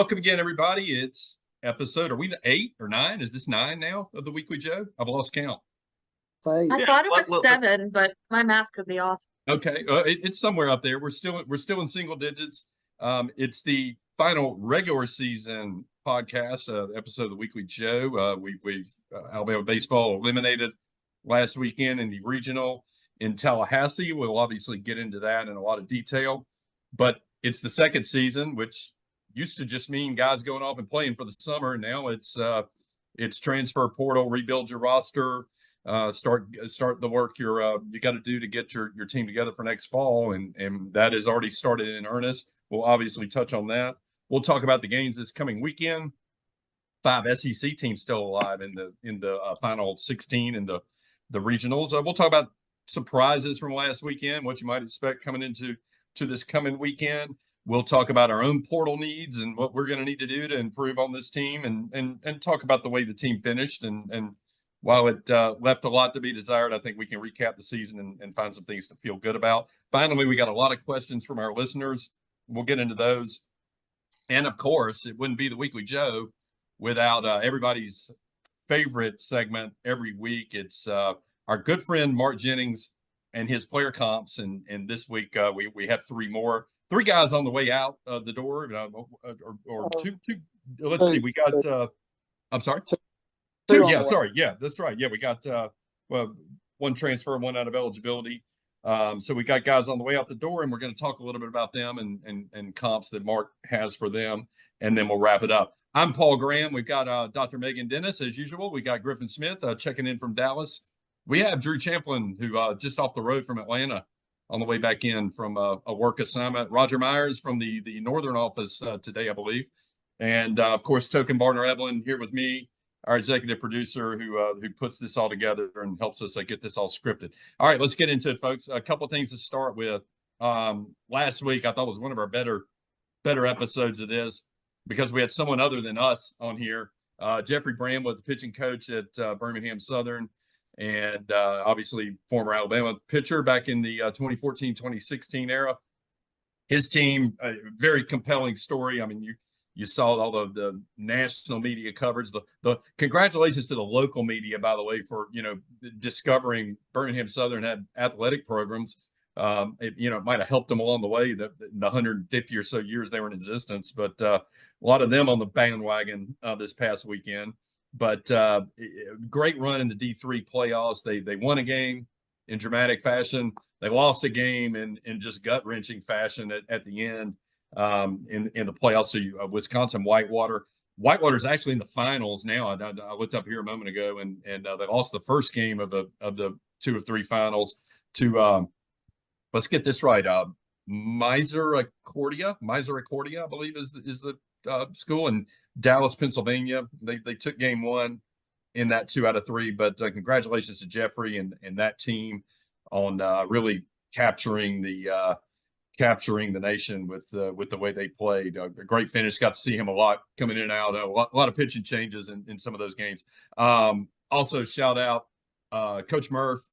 Welcome again, everybody. It's episode, are we 8 or 9? Is this 9 now of the Weekly Joe? I've lost count. I thought it was 7, but my math could be off. Okay, it's somewhere up there. We're still in single digits. It's the final regular season podcast episode of the Weekly Joe. We've Alabama baseball eliminated last weekend in the regional in Tallahassee. We'll obviously get into that in a lot of detail, but it's the second season, which used to just mean guys going off and playing for the summer. Now it's transfer portal, rebuild your roster, start the work you got to do to get your team together for next fall, and that has already started in earnest. We'll obviously touch on that. We'll talk about the games this coming weekend. 5 SEC teams still alive in the final 16 in the regionals. We'll talk about surprises from last weekend, what you might expect coming into this coming weekend. We'll talk about our own portal needs and what we're going to need to do to improve on this team, and talk about the way the team finished. And while it left a lot to be desired, I think we can recap the season and find some things to feel good about. Finally, we got a lot of questions from our listeners. We'll get into those. And of course, it wouldn't be the Weekly Joe without everybody's favorite segment every week. It's our good friend Mark Jennings and his player comps. And this week we have three guys on the way out the door, or two. Let's see. We got. I'm sorry. Two. Yeah. Sorry. Yeah, that's right. Yeah, we got one transfer, one out of eligibility. So we got guys on the way out the door, and we're going to talk a little bit about them and comps that Mark has for them, and then we'll wrap it up. I'm Paul Graham. We've got Dr. Meghan Dennis as usual. We got Griff and Smith checking in from Dallas. We have Drew Champlin, who just off the road from Atlanta, on the way back in from a work assignment. Roger Myers from the northern office today, I believe. And, of course, Token Barner-Evelyn here with me, our executive producer who puts this all together and helps us get this all scripted. All right, let's get into it, folks. A couple of things to start with. Last week, I thought was one of our better episodes of this because we had someone other than us on here. Jeffrey Bramwood, the pitching coach at Birmingham Southern, and obviously former Alabama pitcher back in the 2014-2016 era. His team, a very compelling story. I mean, you saw all of the national media coverage. The congratulations to the local media, by the way, for discovering Birmingham Southern had athletic programs. It might have helped them along the way the 150 or so years they were in existence, but a lot of them on the bandwagon this past weekend. But great run in the D3 playoffs. They won a game in dramatic fashion. They lost a game in just gut-wrenching fashion at the end in the playoffs to Wisconsin Whitewater. Whitewater is actually in the finals now. I looked up here a moment ago, and they lost the first game of the 2 of 3 finals to let's get this right. Misericordia, I believe is the school in Dallas, Pennsylvania. They took game 1 in that 2 out of 3. But congratulations to Jeffrey and that team on really capturing the nation with the way they played. A great finish. Got to see him a lot coming in and out. A lot of pitching changes in some of those games. Also, shout out Coach Murph,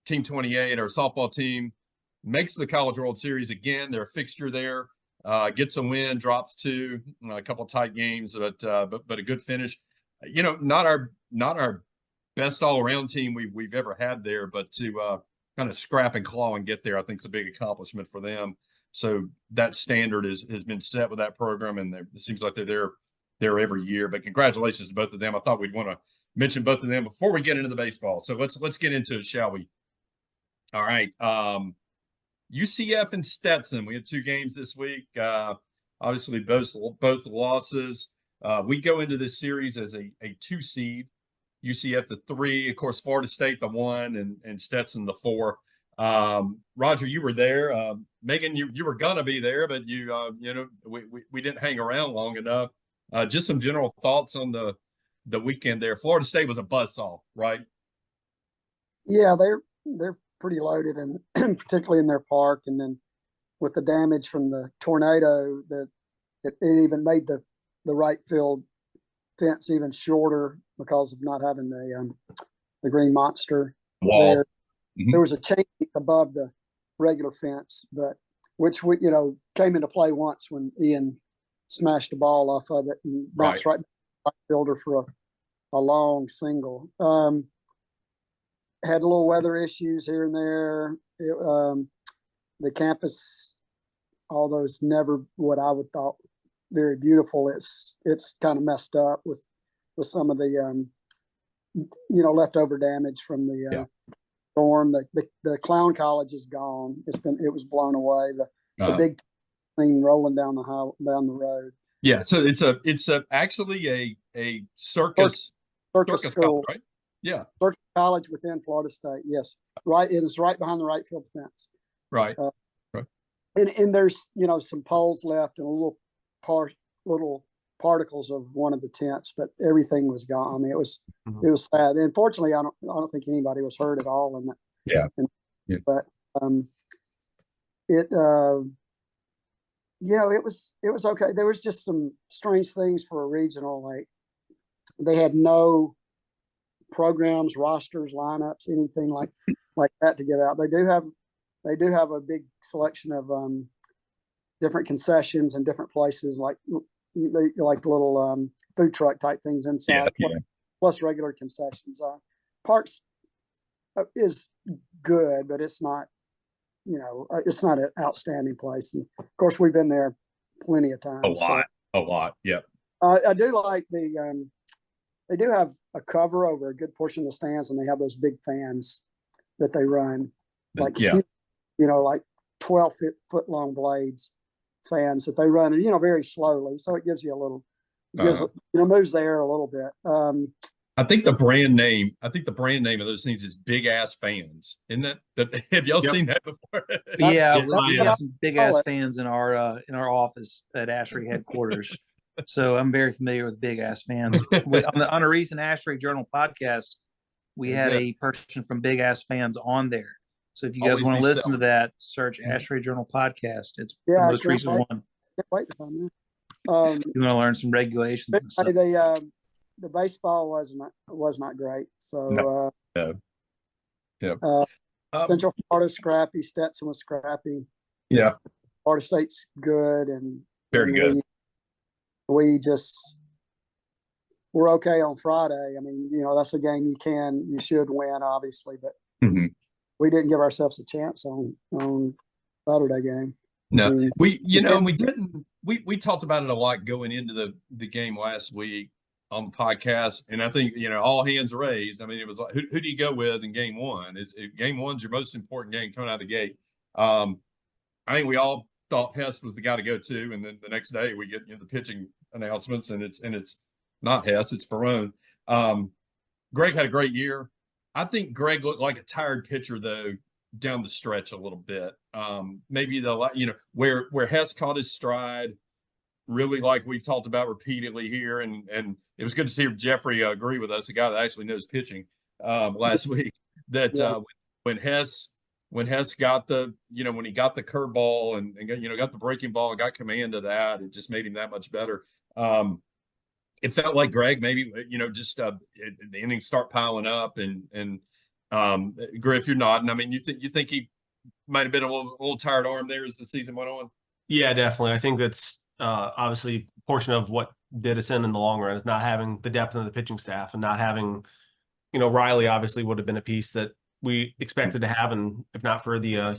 Team 28, our softball team, makes the College World Series again. They're a fixture there. Gets a win, drops 2, a couple tight games, but a good finish. Not our best all around team we've ever had there, but to kind of scrap and claw and get there, I think is a big accomplishment for them. So that standard has been set with that program, and it seems like they're there every year. But congratulations to both of them. I thought we'd want to mention both of them before we get into the baseball. So let's get into it, shall we? All right. UCF and Stetson. We had 2 games this week. Obviously, both losses. We go into this series as a 2 seed. UCF the 3, of course, Florida State the 1, and Stetson the 4. Roger, you were there. Meghan, you were gonna be there, but we didn't hang around long enough. Just some general thoughts on the weekend there. Florida State was a buzzsaw, right? Yeah, they're pretty loaded, and particularly in their park, and then with the damage from the tornado, that it even made the right field fence even shorter because of not having the green monster wall there. Mm-hmm. There was a chain above the regular fence, but which came into play once when Ian smashed the ball off of it and bounced right fielder for a long single. Had little weather issues here and there. The campus, although it's never what I would thought very beautiful, it's kind of messed up with some of the leftover damage from the storm. The clown college is gone. It was blown away. The big thing rolling down the road. Yeah, so it's actually a circus school, college, right? Yeah, circus college within Florida State. Yes, right. It is right behind the right field fence. Right. And there's some poles left and little particles of one of the tents, but everything was gone. I mean, it was sad. And fortunately, I don't think anybody was hurt at all in that. Yeah. But it was okay. There was just some strange things for a regional. Like they had no programs, rosters, lineups, anything like that to give out. They do have a big selection of different concessions and different places, like little food truck type things inside, plus regular concessions. Parks is good, but it's not an outstanding place. And of course, we've been there plenty of times. A lot. Yep. I do like they do have a cover over a good portion of the stands, and they have those big fans that they run, like huge, like 12-foot long blades fans that they run, very slowly. So it gives you a little, moves the air a little bit. I think the brand name of those things is Big Ass Fans. Isn't that have y'all seen that before? We have some big ass fans in our office at Ashray headquarters. So I'm very familiar with Big Ass Fans. On a recent Ashray Journal podcast, we had a person from Big Ass Fans on there. So if you guys want to listen to that, search Ashray Journal podcast. It's the most recent one. Can't wait to find that. You want to learn some regulations and stuff. The baseball was not great. So Central Florida scrappy, Stetson was scrappy. Yeah. Florida State's good and very good. We we're okay on Friday. I mean, that's a game you should win, obviously, but we didn't give ourselves a chance on Saturday game. No, we didn't. We talked about it a lot going into the game last week on the podcast, and I think all hands raised. I mean, it was like, who do you go with in game one? Game one's your most important game coming out of the gate. I think we all thought Hess was the guy to go to, and then the next day we get the pitching announcements, and it's not Hess, it's Barone. Greg had a great year. I think Greg looked like a tired pitcher though down the stretch a little bit. Maybe where Hess caught his stride, really, like we've talked about repeatedly here, and it was good to see Jeffrey agree with us, a guy that actually knows pitching, last week. That when Hess got when he got the curveball and got the breaking ball and got command of that, it just made him that much better. It felt like Greg maybe the innings start piling up and Griff, you're nodding. I mean, you think he might have been a little tired arm there as the season went on? Yeah, definitely. I think that's obviously a portion of what did us in the long run is not having the depth of the pitching staff and not having, Riley obviously would have been a piece that we expected to have, and if not for the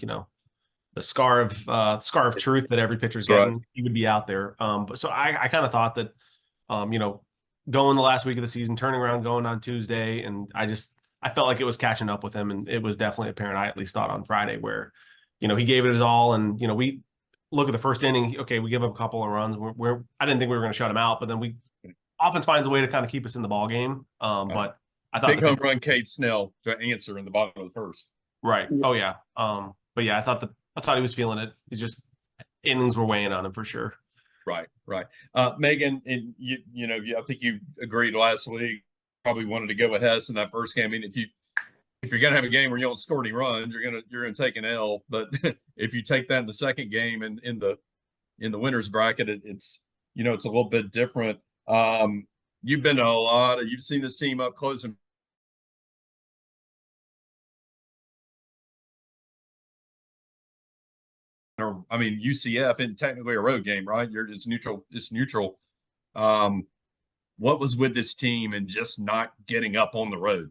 the scar of truth that every pitcher's getting, he would be out there. But so I kind of thought that going the last week of the season, turning around, going on Tuesday, and I felt like it was catching up with him, and it was definitely apparent. I at least thought on Friday where he gave it his all, and we look at the first inning. Okay, we give up a couple of runs. I didn't think we were going to shut him out, but then offense finds a way to kind of keep us in the ball game. But I thought big home run, Cade Snell to answer in the bottom of the first. Right. Oh yeah. But yeah, I thought he was feeling it. It's just innings were weighing on him for sure. Right. Meghan, and I think you agreed last week. Probably wanted to go with Hess in that first game. I mean, if you're gonna have a game where you don't score any runs, you're gonna take an L. But if you take that in the second game and in the winners bracket, it's it's a little bit different. You've been to you've seen this team up close and I mean, UCF isn't technically a road game, right? It's neutral. It's neutral. What was with this team and just not getting up on the road?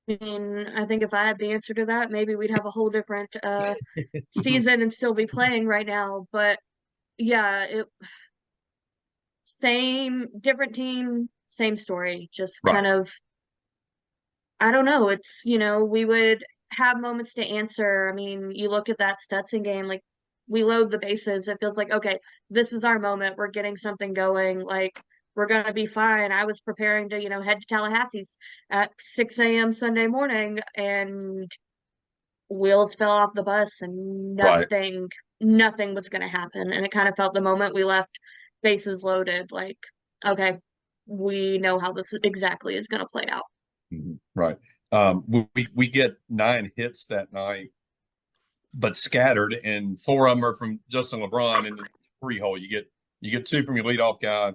I mean, I think if I had the answer to that, maybe we'd have a whole different season and still be playing right now. But yeah, same different team, same story. Just Right. kind of, I don't know. It's, we would have moments to answer. I mean, you look at that Stetson game, like we load the bases. It feels like, okay, this is our moment. We're getting something going. Like we're gonna be fine. I was preparing to, head to Tallahassee's at 6 a.m. Sunday morning, and wheels fell off the bus, and Right. nothing was gonna happen. And it kind of felt the moment we left, bases loaded, like, okay, we know how this exactly is gonna play out. Right. We get 9 hits that night, but scattered, and 4 of them are from Justin LeBron in the 3-hole. You get 2 from your leadoff guy,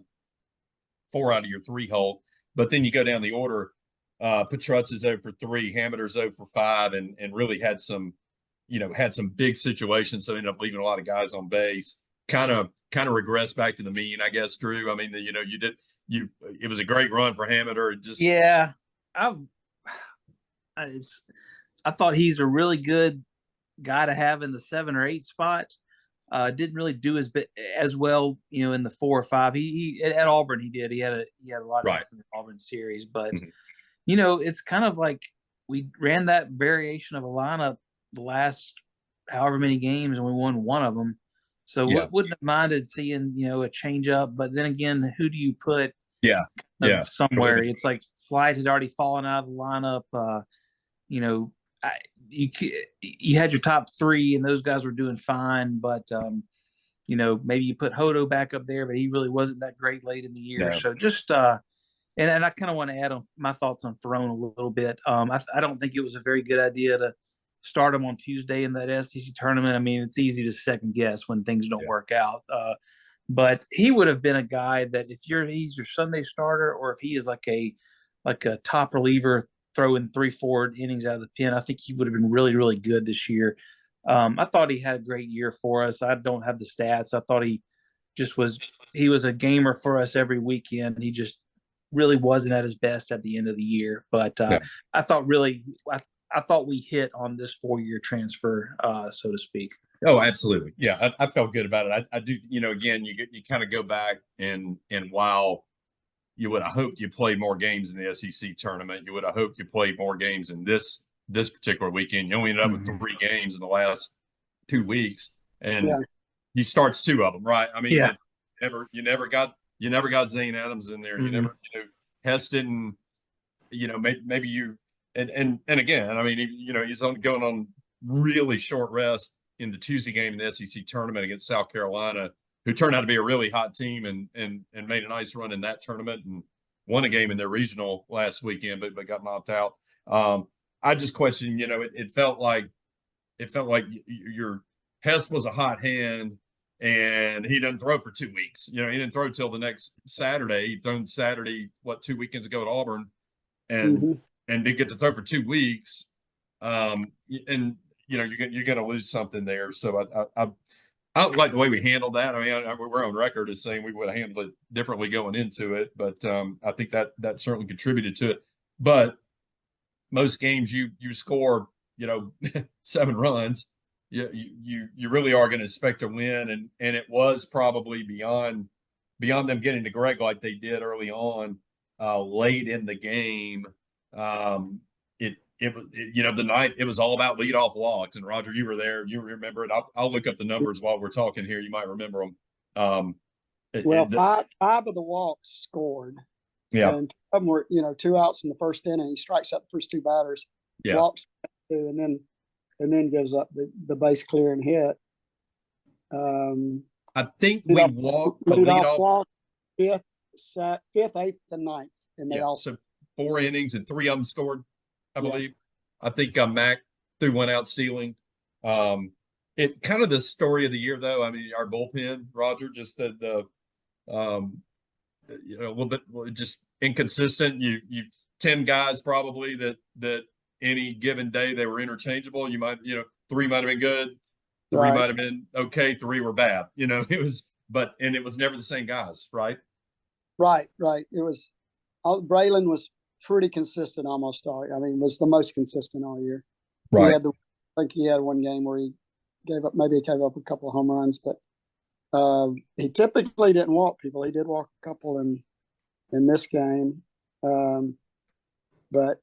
4 out of your 3-hole. But then you go down the order. Petrutz is 0 for 3, Hammeder's 0 for 5, and really had some big situations. So ended up leaving a lot of guys on base. Kind of regressed back to the mean, I guess, Drew. I mean, it was a great run for Hammeder. Yeah. I thought he's a really good guy to have in the 7 or 8 spot. Didn't really do as well, in the 4 or 5. He at Auburn he did. He had a lot of hits in the Auburn series, but it's kind of like we ran that variation of a lineup the last however many games, and we won one of them. So wouldn't have minded seeing a change up. But then again, who do you put? Somewhere. It's like Slide had already fallen out of the lineup. You had your top 3, and those guys were doing fine. But maybe you put Hodo back up there, but he really wasn't that great late in the year. No. So just and I kind of want to add on my thoughts on Ferrone a little bit. I don't think it was a very good idea to start him on Tuesday in that SEC tournament. I mean, it's easy to second guess when things don't work out. But he would have been a guy that if he's your Sunday starter, or if he is like a top reliever throwing 3-4 innings out of the pen, I think he would have been really, really good this year. I thought he had a great year for us. I don't have the stats. I thought he was a gamer for us every weekend. He just really wasn't at his best at the end of the year. But I thought we hit on this 4-year transfer, so to speak. Oh, absolutely. Yeah, I felt good about it. I do. Again, you kind of go back and while you would have hoped you played more games in the SEC tournament, you would have hoped you played more games in this particular weekend. You only ended up with 3 games in the last 2 weeks, and he starts 2 of them, right? I mean, you never got Zane Adams in there. You never, Hess didn't, maybe you, and again, I mean, he's going on really short rest in the Tuesday game in the SEC tournament against South Carolina, who turned out to be a really hot team and made a nice run in that tournament and won a game in their regional last weekend, but got knocked out. I just questioned, it felt like your Hess was a hot hand, and he didn't throw for 2 weeks. He didn't throw till the next Saturday. He thrown Saturday, 2 weekends ago at Auburn, and didn't get to throw for 2 weeks. And you're going to lose something there. So I don't like the way we handled that. I mean, we're on record as saying we would have handled it differently going into it, but I think that certainly contributed to it. But most games you score, 7 runs, you really are going to expect to win, and it was probably beyond them getting to Greg like they did early on, late in the game. The night it was all about leadoff walks, and Roger, you were there. You remember it. I'll look up the numbers while we're talking here. You might remember them. Five of the walks scored. Yeah, and 2 of them were 2 outs in the first inning. He strikes out the first 2 batters, walks 2, and then gives up the base clearing hit. I think we walked the leadoff walk 5th, 8th, and 9th, and they all so 4 innings and 3 of them scored. I believe. I think Mac threw 1 out stealing. It kind of the story of the year, though. I mean, our bullpen, Roger, just a little bit just inconsistent. You 10 guys probably that any given day they were interchangeable. You might 3 might have been good, Three Right. might have been okay, three were bad. And it was never the same guys, right? Right. It was Braylon was pretty consistent almost all. I mean, was the most consistent all year. He had I think he had one game where he gave up a couple of home runs, but he typically didn't walk people. He did walk a couple in this game, but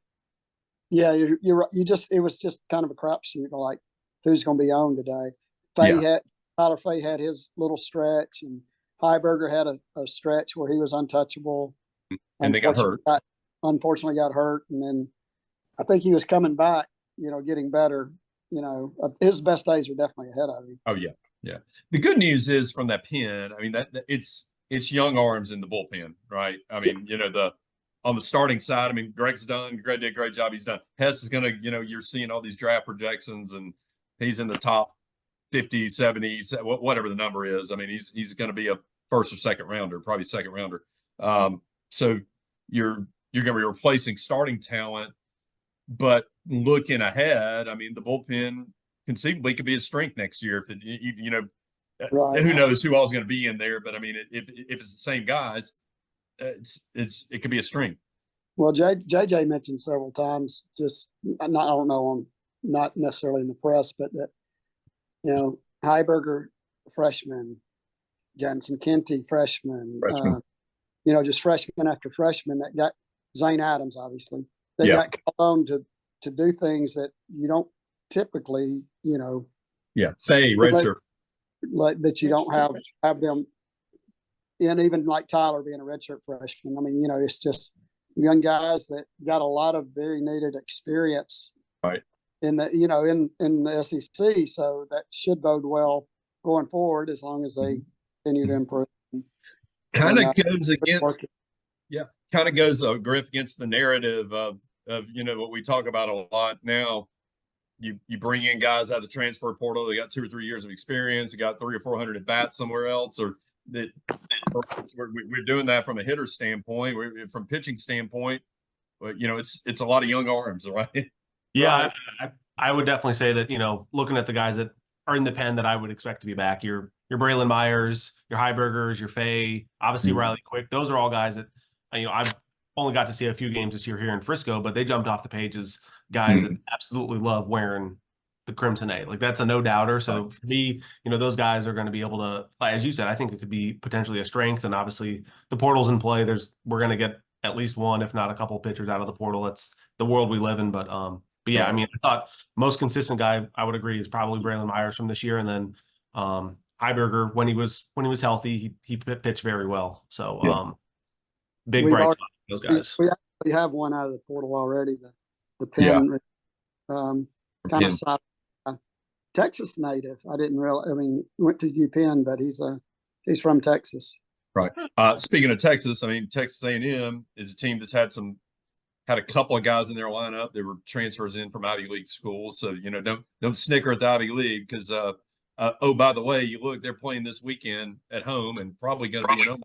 yeah, you're right. It was just kind of a crapshoot, like who's going to be on today. Tyler Fay had his little stretch, and Heiberger had a stretch where he was untouchable, and they got hurt. Unfortunately, got hurt, and then I think he was coming back, getting better. His best days are definitely ahead of him. Oh yeah. The good news is from that pen. I mean that it's young arms in the bullpen, right? I mean, on the starting side, I mean, Greg did a great job. He's done. Hess is going to, you're seeing all these draft projections, and he's in the top 50, 70s, whatever the number is. I mean, he's going to be a first or second rounder, probably second rounder. So you're going to be replacing starting talent, but looking ahead, I mean, the bullpen conceivably could be a strength next year. If Right. Who knows who all is going to be in there? But I mean, if it's the same guys, it could be a strength. Well, JJ mentioned several times, I don't know, not necessarily in the press, but that Heiberger, freshman, Jansen Kenty, freshman. Just freshman after freshman that got Zane Adams, obviously. They got called on to do things that you don't typically, Fay, redshirt. Like that you don't have them, and even like Tyler being a redshirt freshman. I mean, it's just young guys that got a lot of very needed experience, right? In the in the SEC, so that should bode well going forward as long as they continue to improve. Kind of goes against, Griff, against the narrative of what we talk about a lot now. You bring in guys out of the transfer portal. They got 2 or 3 years of experience. They got 300 or 400 at bats somewhere else, or that we're doing that from a hitter standpoint. From pitching standpoint, but it's a lot of young arms, right? Yeah, right. I would definitely say that looking at the guys that are in the pen that I would expect to be back, your Braylon Myers, your Heibergers, your Fay, obviously Riley Quick. Those are all guys that I've only got to see a few games this year here in Frisco, but they jumped off the page as guys that absolutely love wearing the Crimson A. Like, that's a no doubter. So for me, those guys are going to be able to, as you said, I think it could be potentially a strength. And obviously the portal's in play. We're going to get at least one, if not a couple pitchers out of the portal. That's the world we live in. But yeah, I mean, I thought most consistent guy, I would agree, is probably Braylon Myers from this year. And then Heiberger, when he was healthy, he pitched very well. So big bright spot for those guys. We have one out of the portal already. The pen, kind of side, Texas native. I didn't realize. I mean, went to UPenn, but he's from Texas. Right. Speaking of Texas, I mean, Texas A&M is a team that's had a couple of guys in their lineup that were transfers in from Ivy League schools. So don't snicker at the Ivy League because by the way, you look, they're playing this weekend at home and probably going to be in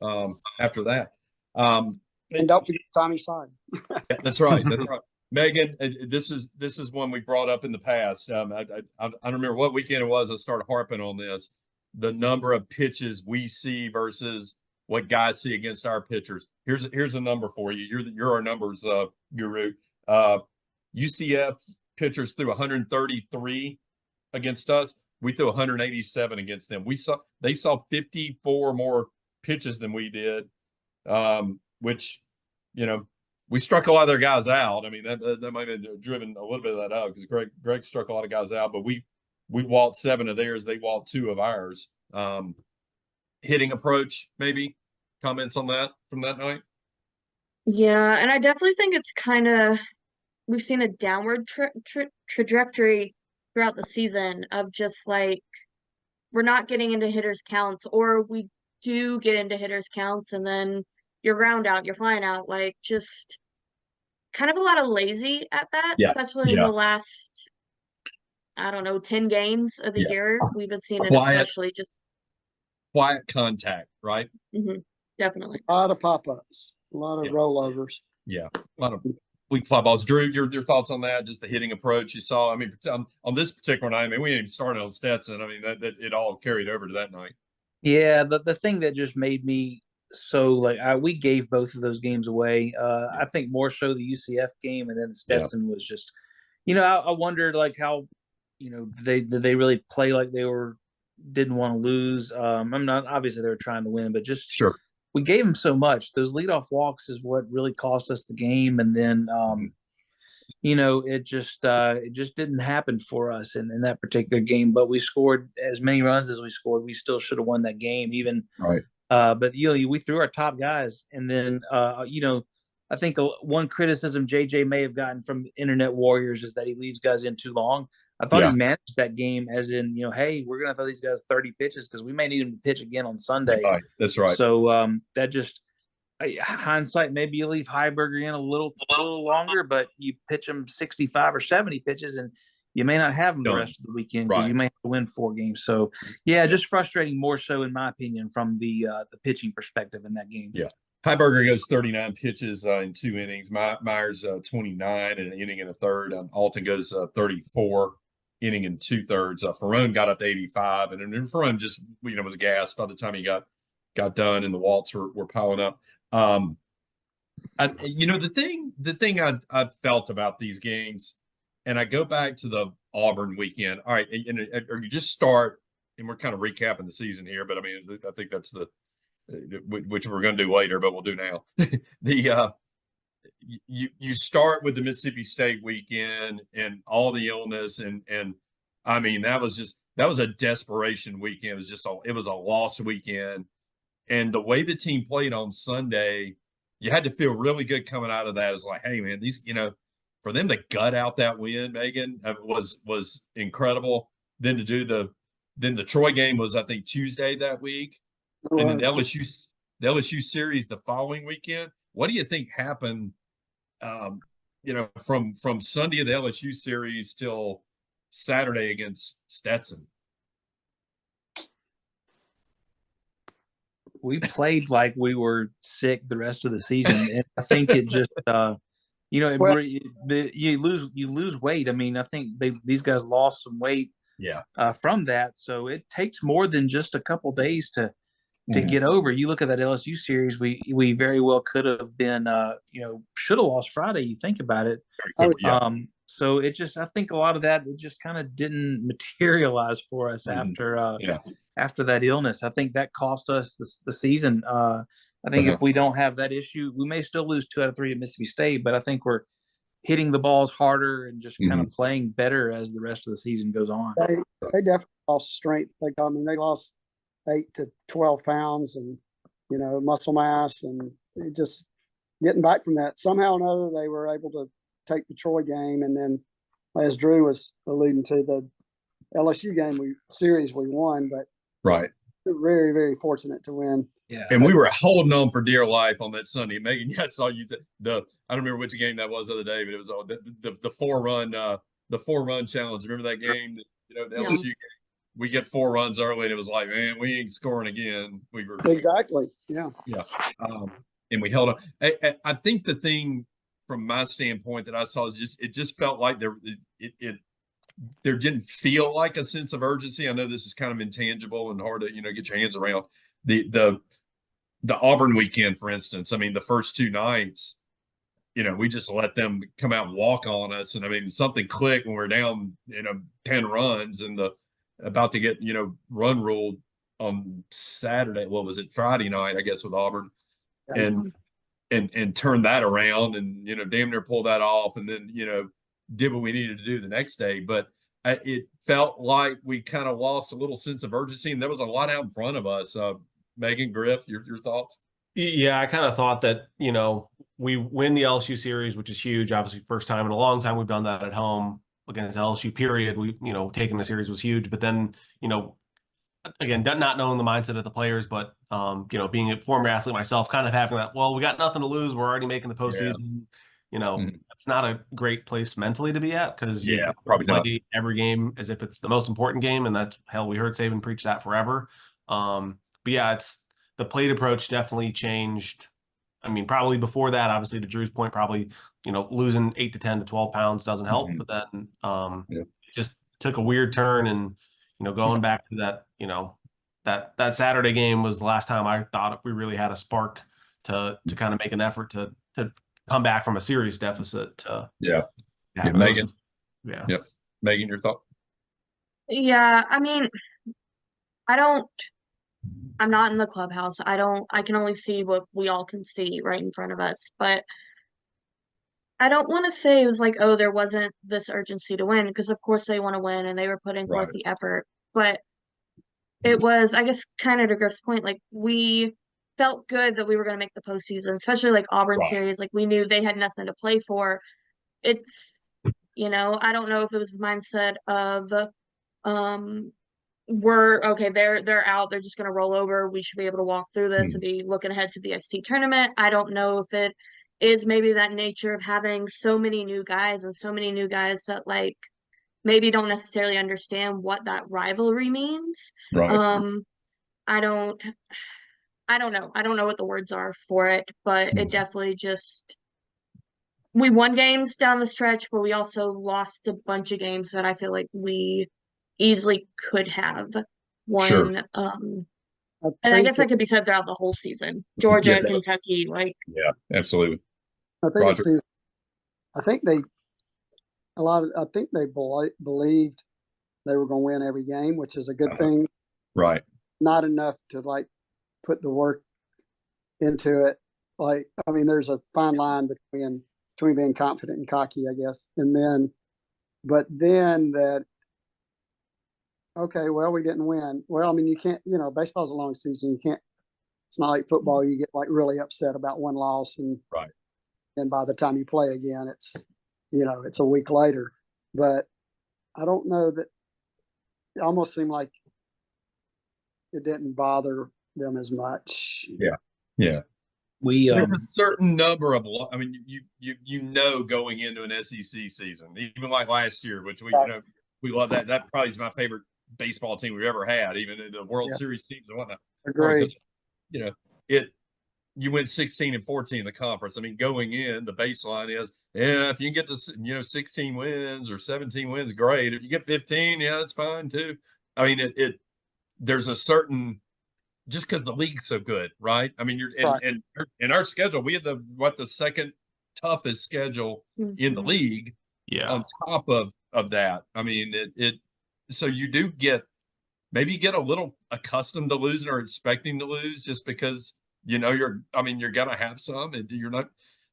Omaha after that. And don't forget Tommy Side. Yeah, that's right. That's right. Meghan, this is one we brought up in the past. I don't remember what weekend it was. I started harping on this. The number of pitches we see versus what guys see against our pitchers. Here's a number for you. You're our numbers guru. UCF pitchers threw 133 against us. We threw 187 against them. They saw 54 more pitches than we did, which we struck a lot of their guys out. I mean, that might have driven a little bit of that out because Greg struck a lot of guys out, but we walked 7 of theirs. They walked 2 of ours. Hitting approach, maybe comments on that from that night? Yeah, and I definitely think it's we've seen a downward trajectory throughout the season of just like we're not getting into hitters counts, or we do get into hitters counts and then you're ground out, you're flying out, like just kind of a lot of lazy at bats, especially in the last, I don't know, 10 games of the year. We've been seeing it, especially just quiet contact, right? Definitely. A lot of pop-ups, a lot of rollovers. Yeah, a lot of weak fly balls. Drew, your thoughts on that? Just the hitting approach you saw. I mean, on this particular night, I mean, we didn't even start on Stetson. I mean, that it all carried over to that night. Yeah, the thing that just made me so like we gave both of those games away. I think more so the UCF game, and then Stetson was just, I wondered like how, did they really play like they didn't want to lose. I'm not obviously they were trying to win, but just Sure. We gave them so much. Those leadoff walks is what really cost us the game, and then it just didn't happen for us in that particular game. But we scored as many runs as we scored. We still should have won that game, even. Right. But we threw our top guys, and then I think one criticism JJ may have gotten from Internet Warriors is that he leaves guys in too long. I thought he managed that game as in, hey, we're going to throw these guys 30 pitches because we may need them to pitch again on Sunday. Right. That's right. So that just hindsight, maybe you leave Heiberger in a little longer, but you pitch them 65 or 70 pitches and you may not have them the rest of the weekend because you may have to win 4 games. So, yeah, just frustrating more so, in my opinion, from the pitching perspective in that game. Yeah. Heiberger goes 39 pitches in 2 innings. Myers 29 in an inning and a third. Alton goes 34 inning and 2/3. Ferrone got up to 85, and then Ferrone just was gassed by the time he got done, and the walks were piling up. The thing I felt about these games, and I go back to the Auburn weekend. All right, and you just start, and we're kind of recapping the season here, but I mean, I think that's which we're going to do later, but we'll do now. You start with the Mississippi State weekend and all the illness, and I mean that was a desperation weekend. It was a lost weekend, and the way the team played on Sunday, you had to feel really good coming out of that. It's like, hey man, these for them to gut out that win, Megan, was incredible. Then to do the Troy game was, I think, Tuesday that week. And then the LSU series the following weekend. What do you think happened? From Sunday of the LSU series till Saturday against Stetson. We played like we were sick the rest of the season, and I think it just you lose weight. I mean, I think these guys lost some weight. Yeah. From that, so it takes more than just a couple days to get over. You look at that LSU series, we very well could have been, should have lost Friday. You think about it. So it just, I think a lot of that, it just kind of didn't materialize for us after that illness. I think that cost us the season. I think if we don't have that issue, we may still lose 2 out of 3 at Mississippi State, but I think we're hitting the balls harder and just kind of playing better as the rest of the season goes on. They definitely lost strength. They lost 8 to 12 pounds and, muscle mass, and just getting back from that. Somehow or another, they were able to take the Troy game. And then, as Drew was alluding to, the LSU game series we won, but right, we're very, very fortunate to win. Yeah. And we were holding on for dear life on that Sunday. Megan, I saw you, I don't remember which game that was the other day, but it was the 4-run challenge. Remember that game? The LSU game. We get 4 runs early, and it was like, man, we ain't scoring again. We were exactly, yeah. And we held up. I think the thing from my standpoint that I saw is it just felt like there didn't feel like a sense of urgency. I know this is kind of intangible and hard to get your hands around. The Auburn weekend, for instance. I mean, the first 2 nights, we just let them come out and walk on us, and I mean something clicked when we're down 10 runs and about to get run ruled on Saturday. What was it? Friday night, I guess, with Auburn, and turn that around and damn near pull that off, and then did what we needed to do the next day. But it felt like we kind of lost a little sense of urgency, and there was a lot out in front of us. Megan, Griff, your thoughts? Yeah, I kind of thought that we win the LSU series, which is huge. Obviously, first time in a long time we've done that at home against LSU. Period. We taking the series was huge, but then again, not knowing the mindset of the players, but being a former athlete myself, kind of having that. Well, we got nothing to lose. We're already making the postseason. It's not a great place mentally to be at, because you probably play not every game as if it's the most important game, and that's hell. We heard Saban preach that forever. But yeah, it's the plate approach definitely changed I mean, probably before that, obviously to Drew's point, probably, losing 8 to 10 to 12 pounds doesn't help. Mhm. But then Yeah. it just took a weird turn, and, going back to that, that Saturday game was the last time I thought we really had a spark to kind of make an effort to come back from a serious deficit. Yeah. It was Megan. just- yeah. Yep. Megan, your thought? Yeah, I mean, I'm not in the clubhouse. I can only see what we all can see right in front of us. But I don't want to say it was like, oh, there wasn't this urgency to win, because of course they want to win and they were putting forth Right. the effort. But it was, I guess, kind of to Griff's point, like we felt good that we were going to make the postseason, especially like Auburn Right. series. Like we knew they had nothing to play for. It's, I don't know if it was the mindset of, we're okay, they're out, they're just going to roll over, we should be able to walk through this and be looking ahead to the SC tournament. I don't know if it is maybe that nature of having so many new guys and so many new guys that like maybe don't necessarily understand what that rivalry means. Right. I don't know. I don't know what the words are for it, but it definitely just, we won games down the stretch, but we also lost a bunch of games that I feel like we easily could have won. Sure. And I guess that could be said throughout the whole season. Georgia, Yeah. Kentucky, like Yeah, absolutely. I think Roger. I think they believed they were going to win every game, which is a good thing. Right. Not enough to like put the work into it. Like, I mean, there's a fine line between being confident and cocky, I guess. But then that, okay, well, we didn't win. Well, I mean, you can't, baseball's a long season. You can't, it's not like football. You get like really upset about one loss, and Right. then by the time you play again, it's, it's a week later. But I don't know that, it almost seemed like it didn't bother them as much. Yeah. Yeah. There's a certain number of, I mean, going into an SEC season, even like last year, which we love that. That probably is my favorite baseball team we've ever had, even in the World Series teams and whatnot. Agreed. You went 16 and 14 in the conference. I mean, going in, the baseline is, if you can get to 16 wins or 17 wins, great. If you get 15, that's fine too. I mean, there's a certain, just because the league's so good, right? I mean, and in our schedule, we had the second toughest schedule in the league. Yeah. On top of that, I mean, so you do maybe you get a little accustomed to losing or expecting to lose, just because you're gonna have some, and you're not.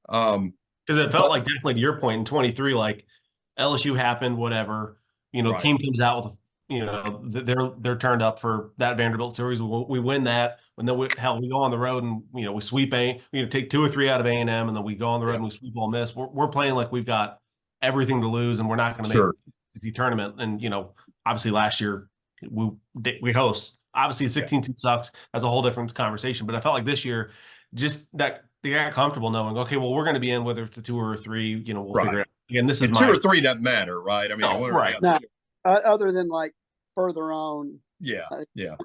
Because it felt like, definitely to your point, in 23, like LSU happened, whatever. Team comes out with they're turned up for that Vanderbilt series. We win that, and then we go on the road and we sweep take 2 or 3 out of A&M, and then we go on the road and we sweep Ole Miss. We're playing like we've got everything to lose, and we're not going to make the tournament. And obviously last year we host. Obviously 16 seed sucks. That's a whole different conversation. But I felt like this year, just that they got comfortable knowing, okay, well, we're going to be in, whether it's a 2 or a 3. We'll figure it out. Again, this is 2 or 3 doesn't matter, right? I mean, right. No, other than like further on. Yeah. Maybe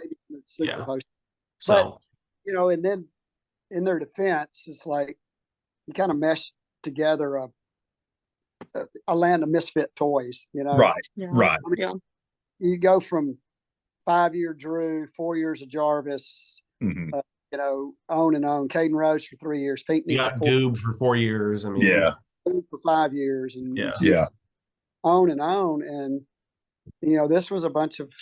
super host. So, but, and then in their defense, it's like you kind of mesh together a land of misfit toys, Right. yeah. Right. I mean, you go from 5-year Drew, 4 years of Jarvis, on and on. Caden Rose for 3 years. Pinckney you got Goob for 4 years. I mean, for 5 years, and on and on. And this was a bunch of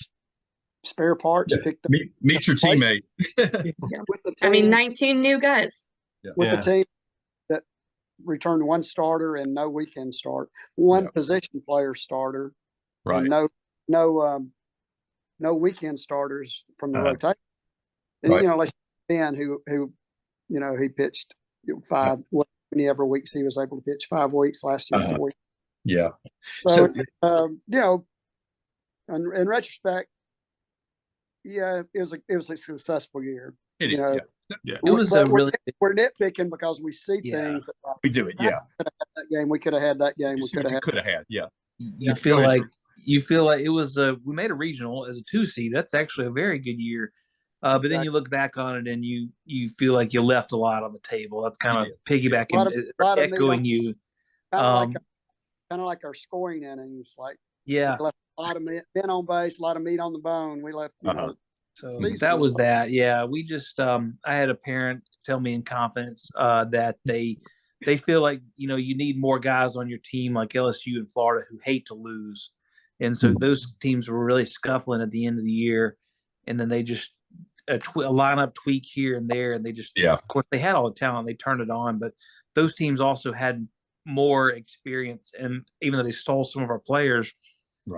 spare parts picked up. Meet your teammate. With the team, I mean, 19 new guys. With the team that returned 1 starter and no weekend start, 1 position player starter, right? And no weekend starters from the rotation. And like Ben, who he pitched 5 whenever weeks he was able to pitch, 5 weeks last year. Yeah. So in retrospect, it was a successful year. It is. It was we're nitpicking because we see things that we do it. Yeah. That game, we could have had that game. We could have had. Yeah. You feel like it was we made a regional as a 2 seed. That's actually a very good year. But then you look back on it and you feel like you left a lot on the table. That's kind of piggybacking, echoing you. Kind of like our scoring innings. Like yeah, we left a lot of men on base, a lot of meat on the bone. We left. So that was that. Yeah, we just I had a parent tell me in confidence that they feel like you need more guys on your team like LSU and Florida who hate to lose, and so those teams were really scuffling at the end of the year, and then they just a lineup tweak here and there, and they just of course they had all the talent, they turned it on, but those teams also had more experience, and even though they stole some of our players,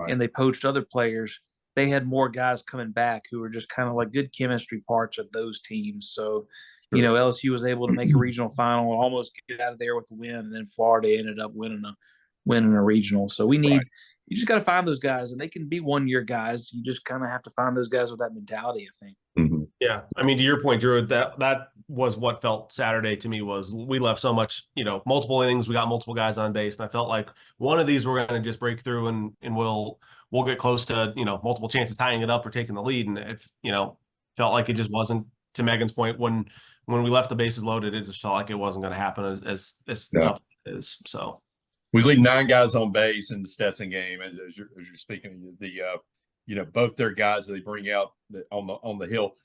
and they poached other players, they had more guys coming back who were just kind of like good chemistry parts of those teams. So, LSU was able to make a regional final, almost get out of there with the win, and then Florida ended up winning a regional. So you just got to find those guys, and they can be 1-year guys. You just kind of have to find those guys with that mentality, I think. Mm-hmm. Yeah, I mean, to your point, Drew, that was what felt Saturday to me was we left so much, multiple innings, we got multiple guys on base, and I felt like one of these we're going to just break through and we'll get close to multiple chances tying it up or taking the lead, and if felt like it just wasn't. To Megan's point, when we left the bases loaded, it just felt like it wasn't going to happen as tough as it is. So we leave 9 guys on base in the Stetson game, as you're speaking. Both their guys that they bring out on the hill.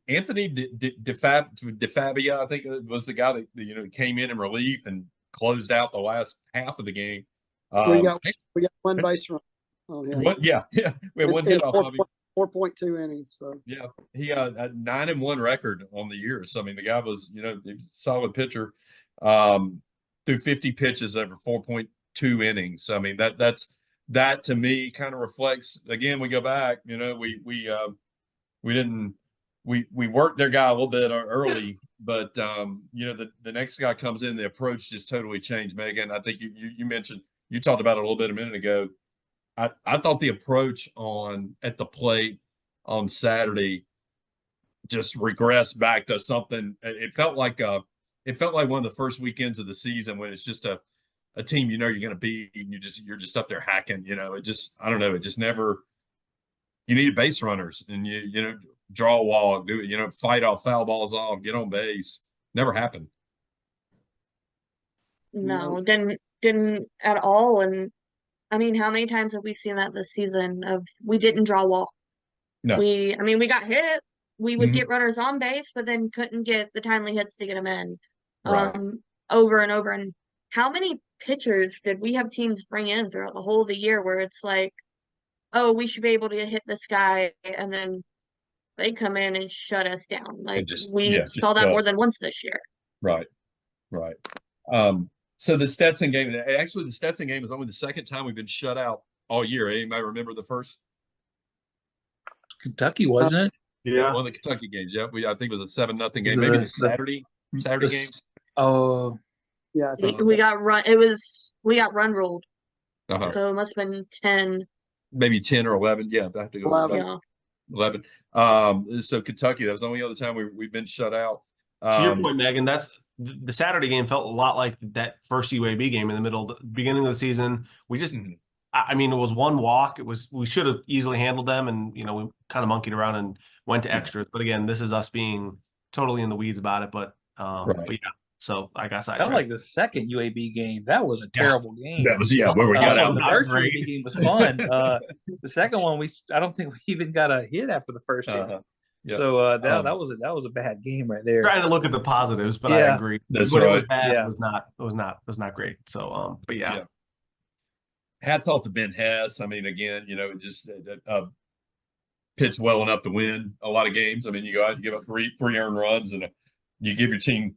Anthony DeFabia, I think was the guy that came in relief and closed out the last half of the game. We got one base run on him. We had one hit off of him. 4.2 innings. So yeah, he got a 9-1 record on the year. So I mean, the guy was solid pitcher. Threw 50 pitches over 4.2 innings. So, I mean that to me kind of reflects, again, we go back, we worked their guy a little bit early, but the next guy comes in, the approach just totally changed. Megan, I think you mentioned, you talked about it a little bit a minute ago. I thought the approach at the plate on Saturday just regressed back to something. It felt like one of the first weekends of the season when it's just a team you're going to beat, and you're just up there hacking. It just, I don't know, it just never. You need base runners, and you draw a walk, do it, fight off foul balls off, get on base. Never happened. No, didn't at all. And I mean, how many times have we seen that this season of we didn't draw a walk? No. We got hit. We would get runners on base, but then couldn't get the timely hits to get them in. Over and over. And how many pitchers did we have teams bring in throughout the whole of the year where it's like, oh, we should be able to hit this guy, and then they come in and shut us down. Like we saw that more than once this year. Right. So the Stetson game is only the second time we've been shut out all year. Anybody remember the first? Kentucky, wasn't it? Yeah, one of the Kentucky games. Yeah, I think it was a 7-0 game. Maybe the Saturday game. Oh, yeah. We got run ruled. So it must have been 10. Maybe 10 or 11. Yeah, I have to go 11. So Kentucky, that was the only other time we've been shut out. To your point, Megan, that's the Saturday game felt a lot like that first UAB game in the beginning of the season. We just, I mean, it was one walk. We should have easily handled them, and we kind of monkeyed around and went to extras. But again, this is us being totally in the weeds about it. But yeah. So I guess I felt like the second UAB game. That was a terrible game. That was where we got out. The first UAB game was fun. The second one, I don't think we even got a hit after the first game. Yep. So that was a bad game right there. Trying to look at the positives, but I agree. That's what right. It was bad. It was not great. So but yeah. Hats off to Ben Hess. I mean, again, just pitched well enough to win a lot of games. I mean, you go out, you give up three earned runs, and you give your team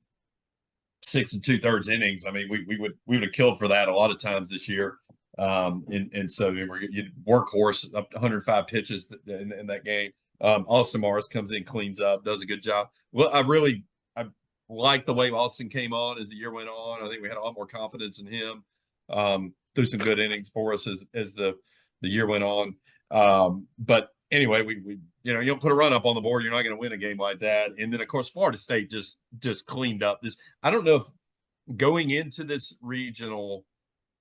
6 2/3 innings. I mean, we would have killed for that a lot of times this year. And so you workhorse up to 105 pitches in that game. Austin Morris comes in, cleans up, does a good job. Well, I like the way Austin came on as the year went on. I think we had a lot more confidence in him. Threw some good innings for us as the year went on. But anyway, we you don't put a run up on the board, you're not going to win a game like that. And then of course Florida State just cleaned up this. I don't know if going into this regional,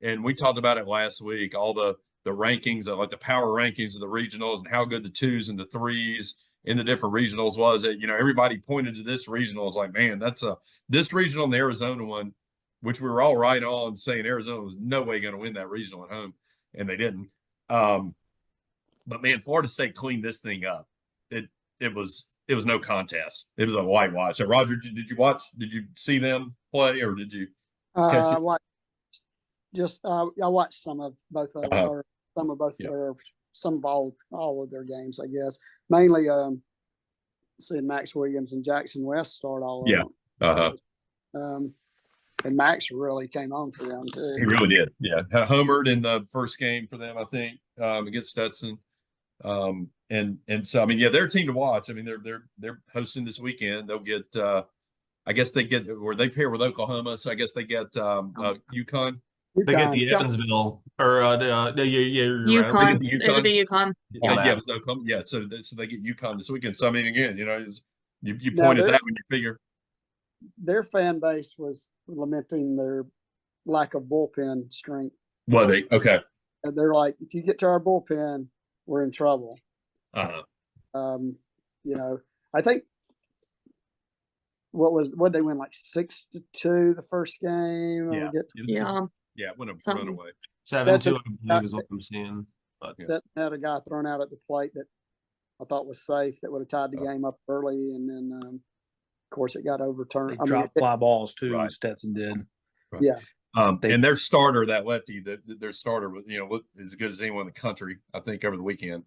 and we talked about it last week, all the rankings of like the power rankings of the regionals and how good the 2s and the 3s in the different regionals was that, everybody pointed to this regional as like, man, this regional and the Arizona one, which we were all right on saying Arizona was no way going to win that regional at home, and they didn't. But man, Florida State cleaned this thing up. It was no contest. It was a whitewash. So Roger, did you watch? Did you see them play, or did you catch it? I watched some of both of them, or some of both, Yeah. or some of all of their games, I guess. Mainly, seeing Max Williams and Jackson West start all of them. And Max really came on for them too. He really did. Yeah, homered in the first game for them, I think, against Stetson. And so I mean, yeah, they're a team to watch. I mean, they're hosting this weekend. They'll get I guess they get where they pair with Oklahoma, so I guess they get UConn. They get the Evansville or UConn. It'll be UConn. Yeah, so Oklahoma. Yeah, so they get UConn this weekend. So I mean, again, you point at that when you figure their fan base was lamenting their lack of bullpen strength. Well, okay. And they're like, if you get to our bullpen, we're in trouble. I think what they win like 6-2 the first game. Yeah, went a runaway. 7-2, I believe is what I'm seeing. But that had a guy thrown out at the plate that I thought was safe that would have tied the game up early, and then of course it got overturned. They dropped fly balls too. Right. Stetson did. Right. Yeah. And their starter, that lefty, their starter was, as good as anyone in the country, I think, over the weekend.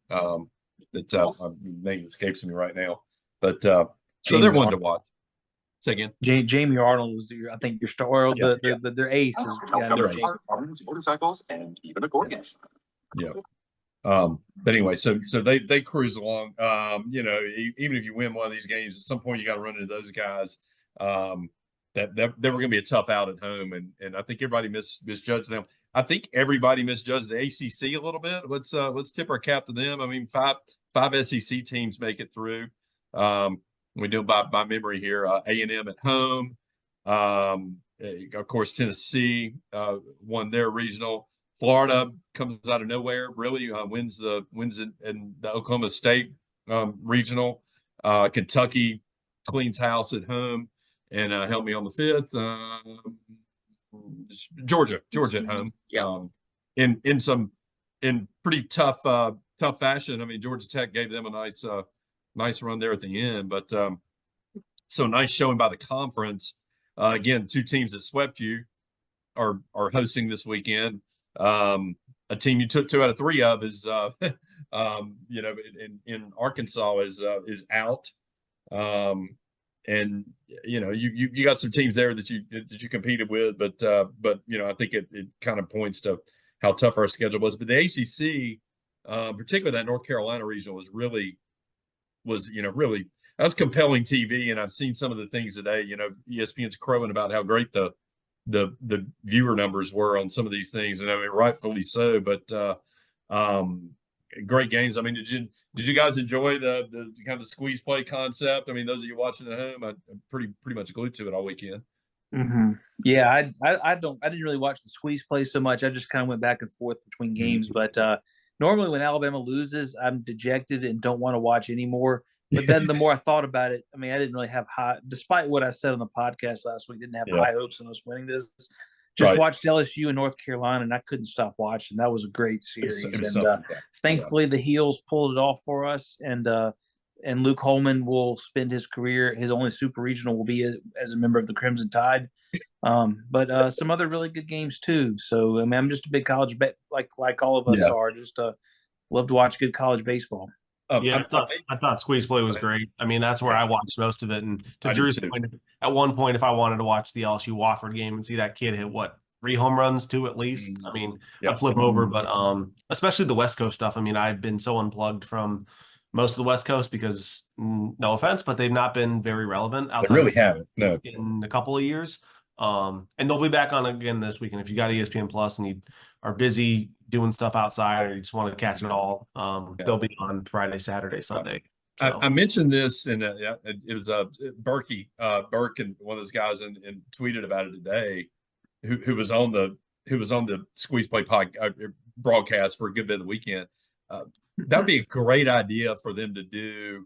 Name escapes me right now. But so they're one to watch. Say again. Jamie Arnold was, I think, your star. Their ace is motorcycles, and even accordions. Yeah. But anyway, so they cruise along. Even if you win one of these games, at some point you got to run into those guys. That they were going to be a tough out at home, and I think everybody misjudged them. I think everybody misjudged the ACC a little bit. Let's tip our cap to them. I mean, five SEC teams make it through. We do it by memory here. A&M at home. Of course, Tennessee won their regional. Florida comes out of nowhere, really wins in the Oklahoma State regional. Kentucky cleans house at home and help me on the fifth. Georgia at home. Yeah. In pretty tough fashion. I mean, Georgia Tech gave them a nice run there at the end, but so nice showing by the conference. Again, two teams that swept you are hosting this weekend. A team you took 2 out of 3 of is in Arkansas is out. And you got some teams there that you competed with, but I think it kind of points to how tough our schedule was. But the ACC, particularly that North Carolina regional, was really that's compelling TV. And I've seen some of the things today. ESPN's crowing about how great the viewer numbers were on some of these things, and I mean, rightfully so. But great games. I mean, did you guys enjoy the kind of the squeeze play concept? I mean, those of you watching at home, I'm pretty much glued to it all weekend. Mm-hmm. Yeah, I didn't really watch the squeeze play so much. I just kind of went back and forth between games. But normally when Alabama loses, I'm dejected and don't want to watch anymore. But then the more I thought about it, I mean, I didn't really have despite what I said on the podcast last week, didn't have high hopes on us winning this. Just watched LSU and North Carolina, and I couldn't stop watching. That was a great series. Thankfully, the Heels pulled it off for us, and Luke Holman will spend his career. His only super regional will be as a member of the Crimson Tide. But some other really good games too. So I mean, I'm just a big college like all of us are. Just love to watch good college baseball. I thought squeeze play was great. I mean, that's where I watched most of it. And to Drew's point, at one point, if I wanted to watch the LSU Wofford game and see that kid hit 3 home runs, 2 at least, I mean, I'd flip over. But especially the West Coast stuff. I mean, I've been so unplugged from most of the West Coast because, no offense, but they've not been very relevant outside. They really haven't. No, in a couple of years. And they'll be back on again this weekend. If you got ESPN Plus and you are busy doing stuff outside or you just want to catch it all, they'll be on Friday, Saturday, Sunday. So. I mentioned this, and it was Burke and one of those guys and tweeted about it today, who was on the Squeeze Play broadcast for a good bit of the weekend. That'd be a great idea for them to do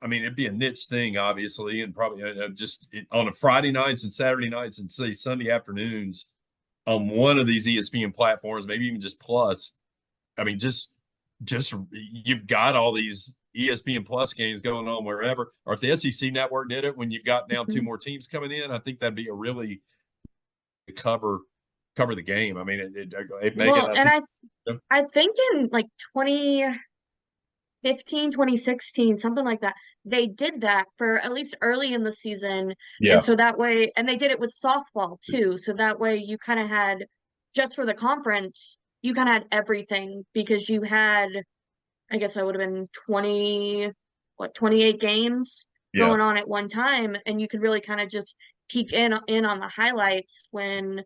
I mean, it'd be a niche thing, obviously, and probably on a Friday nights and Saturday nights and say Sunday afternoons on one of these ESPN platforms, maybe even just Plus. I mean, just you've got all these ESPN Plus games going on wherever, or if the SEC network did it when you've got now two more teams coming in, I think that'd be a really cover the game. I mean, it make Well, it. and I think in like 2015, 2016, something like that, they did that for at least early in the season. Yeah. And so that way, and they did it with softball too. So that way you kind of had, just for the conference, you kind of had everything because you had, I guess that would have been 28 games Yeah. going on at one time. And you could really kind of just peek in on the highlights when,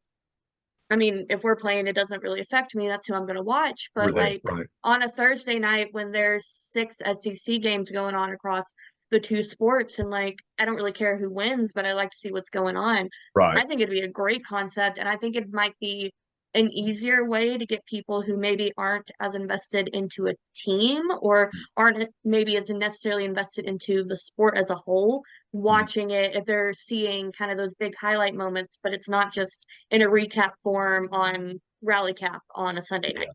I mean, if we're playing, it doesn't really affect me. That's who I'm going to watch. But Right. on a Thursday night when there's 6 SEC games going on across the two sports, and like, I don't really care who wins, but I like to see what's going on. Right. I think it'd be a great concept. And I think it might be an easier way to get people who maybe aren't as invested into a team or aren't maybe as necessarily invested into the sport as a whole, watching it if they're seeing kind of those big highlight moments, but it's not just in a recap form on Rally Cap on a Sunday night.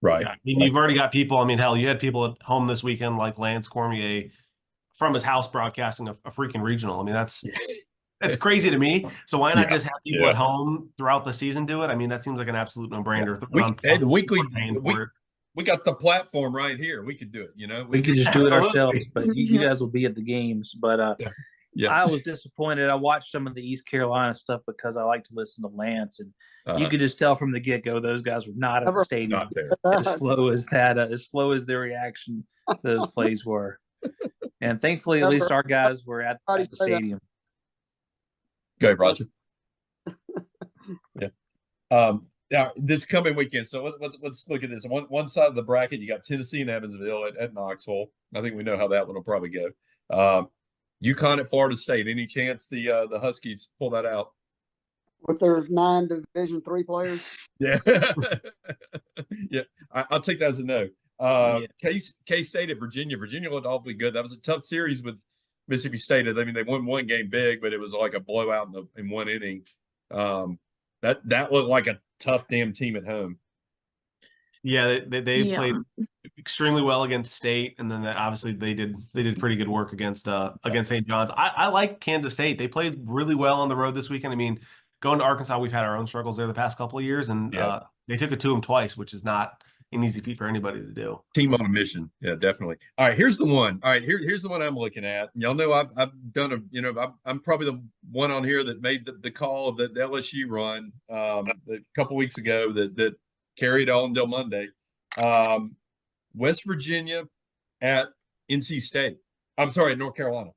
Right. Yeah, I mean, you've already got people. I mean, hell, you had people at home this weekend like Lance Cormier from his house broadcasting a freaking regional. I mean, that's crazy to me. So why not just have people at home throughout the season do it? I mean, that seems like an absolute no-brainer. The weekly, we got the platform right here. We could do it. You know, we could just do it ourselves. But you guys will be at the games. But I was disappointed. I watched some of the East Carolina stuff because I like to listen to Lance, and you could just tell from the get-go those guys were not at the stadium. Not there. As slow as that, as slow as their reaction to those plays were. And thankfully, at least our guys were at the stadium. Go, Roger. Now this coming weekend. So let's look at this. One side of the bracket, you got Tennessee and Evansville at Knoxville. I think we know how that one will probably go. UConn at Florida State. Any chance the Huskies pull that out with their 9 Division III players? Yeah, yeah. I'll take that as a no. K-State at Virginia. Virginia looked awfully good. That was a tough series with Mississippi State. I mean, they won one game big, but it was like a blowout in one inning. That looked like a tough damn team at home. Yeah, they played extremely well against State, and then obviously they did pretty good work against St. John's. I like Kansas State. They played really well on the road this weekend. I mean, going to Arkansas, we've had our own struggles there the past couple of years, and they took it to them twice, which is not an easy feat for anybody to do. Team on a mission. Yeah, definitely. All right, here's the one. All right, here's the one I'm looking at. Y'all know I've done I'm probably the one on here that made the call of the LSU run a couple weeks ago that carried on until Monday. West Virginia at NC State. I'm sorry, North Carolina.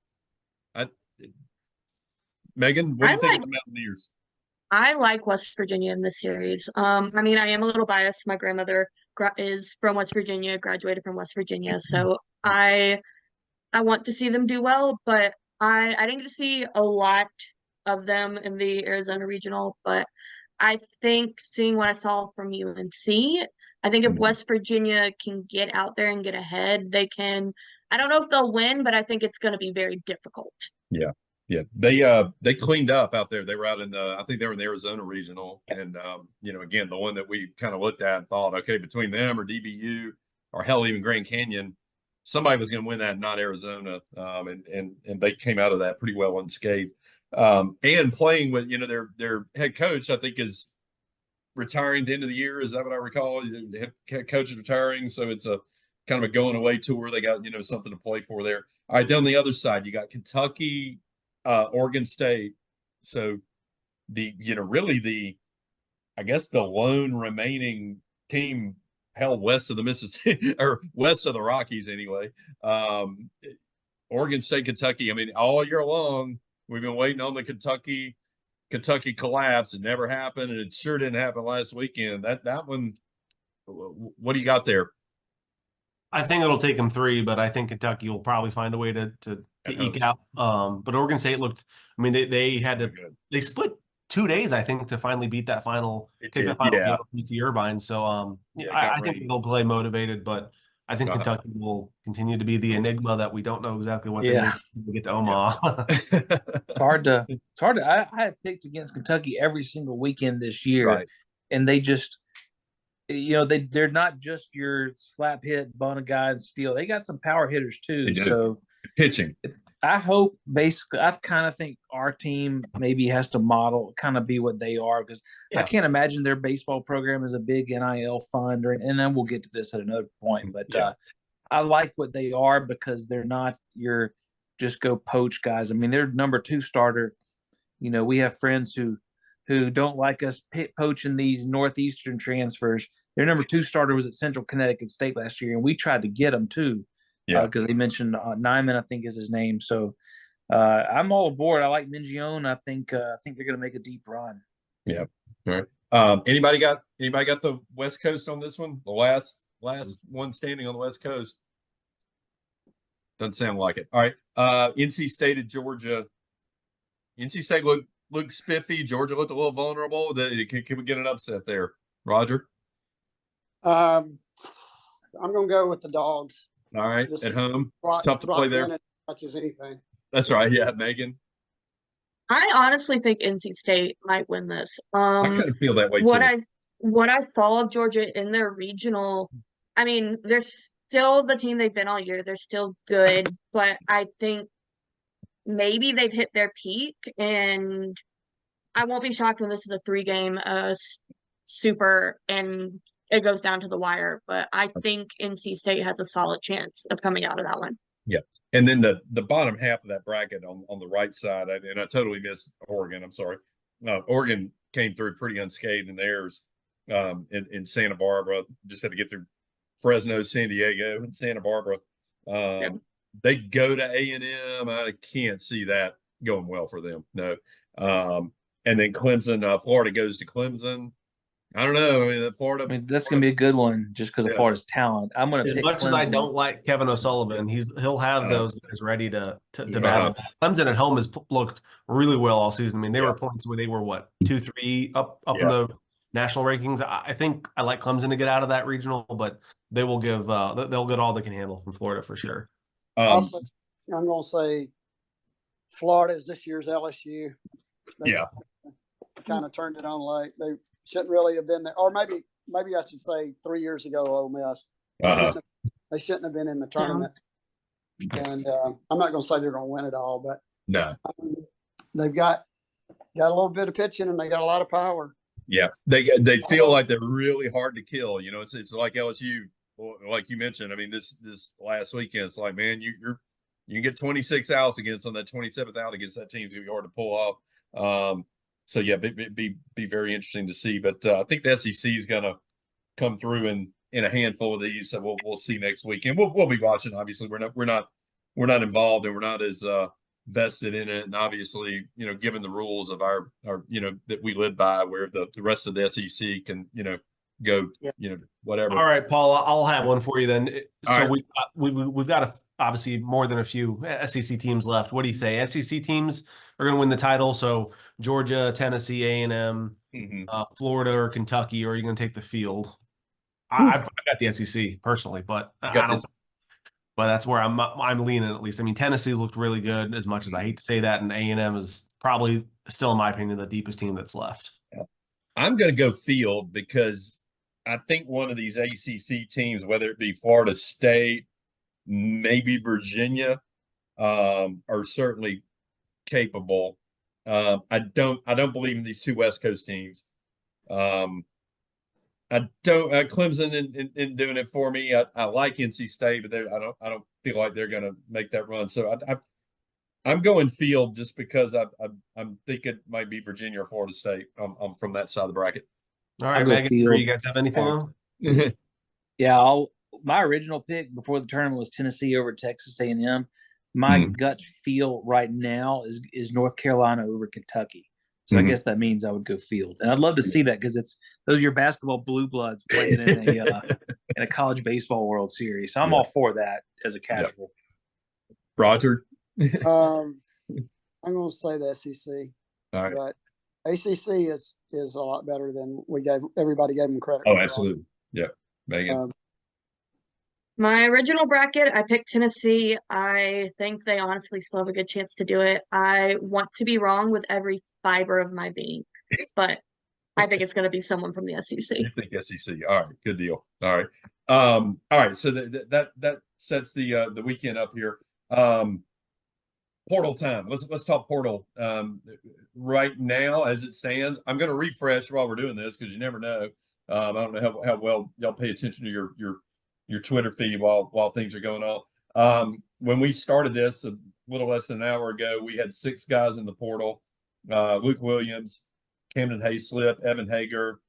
Meghan, what do you think of the Mountaineers? I like West Virginia in this series. I mean, I am a little biased. My grandmother is from West Virginia, graduated from West Virginia, so I want to see them do well. But I didn't get to see a lot of them in the Arizona regional. But I think seeing what I saw from UNC, I think if West Virginia can get out there and get ahead, they can. I don't know if they'll win, but I think it's going to be very difficult. Yeah. Yeah, they cleaned up out there. They were out in I think they were in the Arizona regional, and again, the one that we kind of looked at and thought, okay, between them or DBU or hell, even Grand Canyon, somebody was going to win that, not Arizona, and they came out of that pretty well unscathed. And playing with their head coach, I think is retiring at the end of the year. Is that what I recall? The head coach is retiring, so it's a kind of a going away tour. They got something to play for there. All right, then on the other side, you got Kentucky. Oregon State. So I guess the lone remaining team held west of the Mississippi or west of the Rockies anyway. Oregon State, Kentucky. I mean, all year long, we've been waiting on the Kentucky collapse. It never happened, and it sure didn't happen last weekend. That one, what do you got there? I think it'll take them 3, but I think Kentucky will probably find a way to eke out. But Oregon State looked. I mean, they split 2 days, I think, to finally beat that final game to Irvine. So I think they'll play motivated, but I think Kentucky will continue to be the enigma that we don't know exactly what they're going to get to Omaha. It's hard to. I have picked against Kentucky every single weekend this year, Right. and they just, they're not just your slap hit, bun a guy and steal. They got some power hitters too. They do. So Pitching. I hope basically, I kind of think our team maybe has to model, kind of be what they are, because I can't imagine their baseball program is a big NIL fund, and then we'll get to this at another point. But I like what they are because they're not your just go poach guys. I mean, they're number 2 starter. We have friends who don't like us poaching these Northeastern transfers. Their number 2 starter was at Central Connecticut State last year, and we tried to get them too. Because they mentioned Nyman, I think is his name. So I'm all aboard. I like Mingione. I think they're going to make a deep run. Yeah. All right. Anybody got the West Coast on this one? The last one standing on the West Coast. Doesn't sound like it. All right. NC State at Georgia. NC State looked spiffy. Georgia looked a little vulnerable. Can we get an upset there, Roger? I'm going to go with the Dogs. All right, Just at home, tough to play there. As much as anything. That's right. Yeah, Meghan. I honestly think NC State might win this. I kind of feel that way too. What I saw of Georgia in their regional, I mean, they're still the team they've been all year. They're still good, but I think maybe they've hit their peak, and I won't be shocked when this is a 3-game super and it goes down to the wire. But I think NC State has a solid chance of coming out of that one. Yeah. And then the bottom half of that bracket on the right side, and I totally missed Oregon. I'm sorry. Oregon came through pretty unscathed in theirs in Santa Barbara. Just had to get through Fresno, San Diego, and Santa Barbara. They go to A&M. I can't see that going well for them. No. And then Clemson, Florida goes to Clemson. I don't know. I mean, Florida. That's going to be a good one just because of Florida's talent. I'm going to pick much Clemson. as I don't like Kevin O'Sullivan, he'll have those guys ready to battle. Clemson at home has looked really well all season. I mean, they were points where they were 2-3 up in the national rankings. I think I like Clemson to get out of that regional, but they will they'll get all they can handle from Florida for sure. Also, I'm going to say Florida is this year's LSU. They kind of turned it on late. They shouldn't really have been there, or maybe I should say 3 years ago, Ole Miss. They shouldn't have been in the tournament. And I'm not going to say they're going to win it all, but no, they've got a little bit of pitching and they got a lot of power. Yeah, they feel like they're really hard to kill. It's like LSU, like you mentioned. I mean, this last weekend, it's like, man, you can get 26 outs against on that 27th out against that team's gonna be hard to pull off. So yeah, be very interesting to see. But I think the SEC is gonna come through in a handful of these. So we'll see next weekend. We'll be watching. Obviously, we're not involved and we're not as vested in it. And obviously, given the rules of our that we live by, where the rest of the SEC can go whatever. All right, Paul, I'll have one for you then. All right. We've got obviously more than a few SEC teams left. What do you say? SEC teams are going to win the title. So Georgia, Tennessee, A&M, Florida, or Kentucky, or are you going to take the field? I've got the SEC personally, but I don't. But that's where I'm leaning at least. I mean, Tennessee looked really good, as much as I hate to say that, and A&M is probably still, in my opinion, the deepest team that's left. Yeah. I'm going to go field because I think one of these ACC teams, whether it be Florida State, maybe Virginia, are certainly capable. I don't believe in these two West Coast teams. I don't Clemson in doing it for me. I like NC State, but I don't feel like they're going to make that run. So I'm going field just because I'm thinking it might be Virginia or Florida State. I'm from that side of the bracket. All right, Megan, you guys have anything? Yeah, my original pick before the tournament was Tennessee over Texas A&M. My gut feel right now is North Carolina over Kentucky. So I guess that means I would go field, and I'd love to see that because those are your basketball blue bloods playing in a college baseball World Series. So I'm all for that as a casual. Roger, I'm going to say the SEC. All right, but ACC is a lot better than everybody gave them credit. Oh, absolutely, yeah, Megan. My original bracket, I picked Tennessee. I think they honestly still have a good chance to do it. I want to be wrong with every fiber of my being, but I think it's going to be someone from the SEC. You think SEC? All right, good deal. All right, all right. So that sets the weekend up here. Portal time. Let's talk portal. Right now, as it stands, I'm going to refresh while we're doing this because you never know. I don't know how well y'all pay attention to your Twitter feed while things are going on. When we started this a little less than an hour ago, we had 6 guys in the portal: Luke Williams, Camden Hayslip, Evan Hager,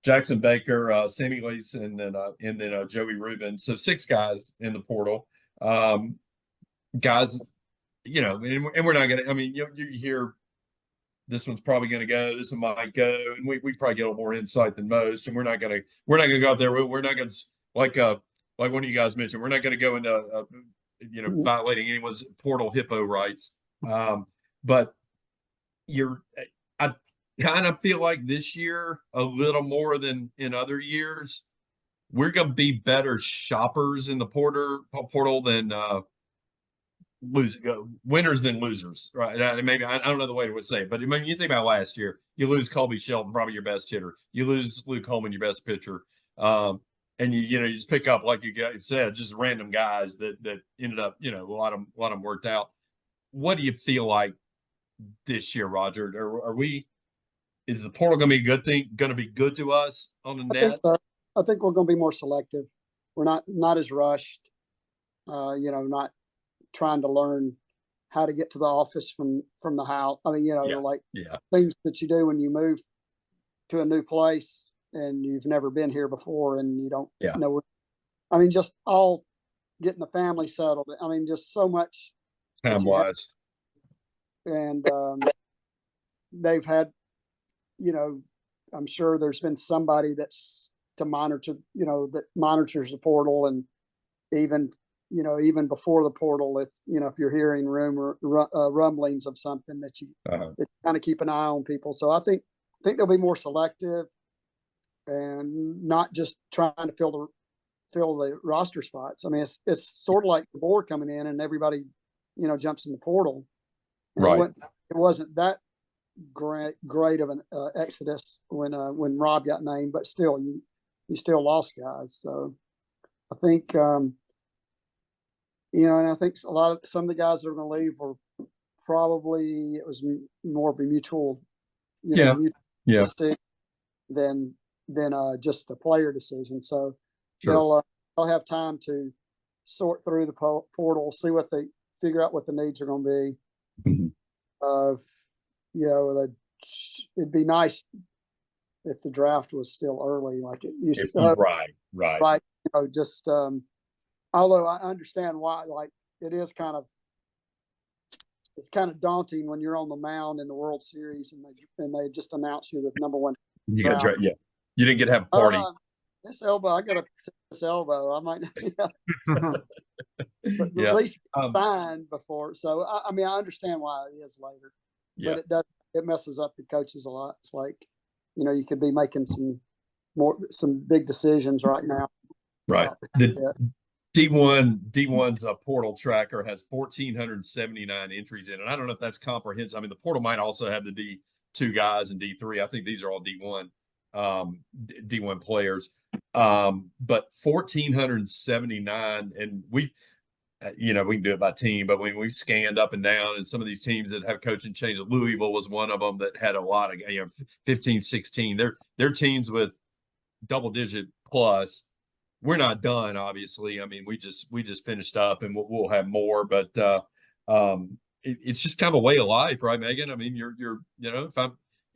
Jackson Baker, Sammy Lease, and then Joey Rubin. So 6 guys in the portal. Guys, and we're not gonna. I mean, you hear this one's probably going to go. This one might go, and we probably get a little more insight than most. And we're not gonna go out there. We're not gonna like one of you guys mentioned. We're not going to go into violating anyone's portal hippo rights. But I kind of feel like this year a little more than in other years. We're going to be better shoppers in the portal than winners than losers, right? Maybe I don't know the way to say it, but I mean, you think about last year, you lose Colby Shelton, probably your best hitter. You lose Luke Holman, your best pitcher. And you just pick up, like you guys said, just random guys that ended up, a lot of them worked out. What do you feel like this year, Roger? Is the portal going to be a good thing? Going to be good to us on the net? I think so. I think we're going to be more selective. We're not as rushed. Not trying to learn how to get to the office from the house. I mean, things that you do when you move to a new place and you've never been here before and you don't know. I mean, just all getting the family settled. I mean, just so much time wise. And they've had, I'm sure there's been somebody that's to monitor, that monitors the portal, and even before the portal, if you're hearing rumblings of something that you kind of keep an eye on people. So I think they'll be more selective and not just trying to fill the roster spots. I mean, it's sort of like the board coming in and everybody, jumps in the portal. And right. It wasn't that great of an exodus when Rob got named, but still, you still lost guys. So I think, and I think some of the guys that are going to leave were probably, it was more of a mutual, decision than just a player decision. So they'll have time to sort through the portal, see what they figure out what the needs are going to be. It'd be nice if the draft was still early, like it used to. Right. Although I understand why, like it's kind of daunting when you're on the mound in the World Series and they just announce you the number one. You got you didn't get to have a party. This elbow, I got to this elbow. I might, but at least signed before. So I mean, I understand why it is later, but it messes up the coaches a lot. It's like, you could be making some big decisions right now. Right. The D1's portal tracker has 1,479 entries in it. I don't know if that's comprehensive. I mean, the portal might also have the D2 guys and D3. I think these are all D1 players. But 1,479, and we can do it by team, but when we scanned up and down, and some of these teams that have coaching changes, Louisville was one of them that had a lot of 15, 16. They're teams with double digit plus. We're not done, obviously. I mean, we just finished up, and we'll have more. But it's just kind of a way of life, right, Meghan? I mean, you're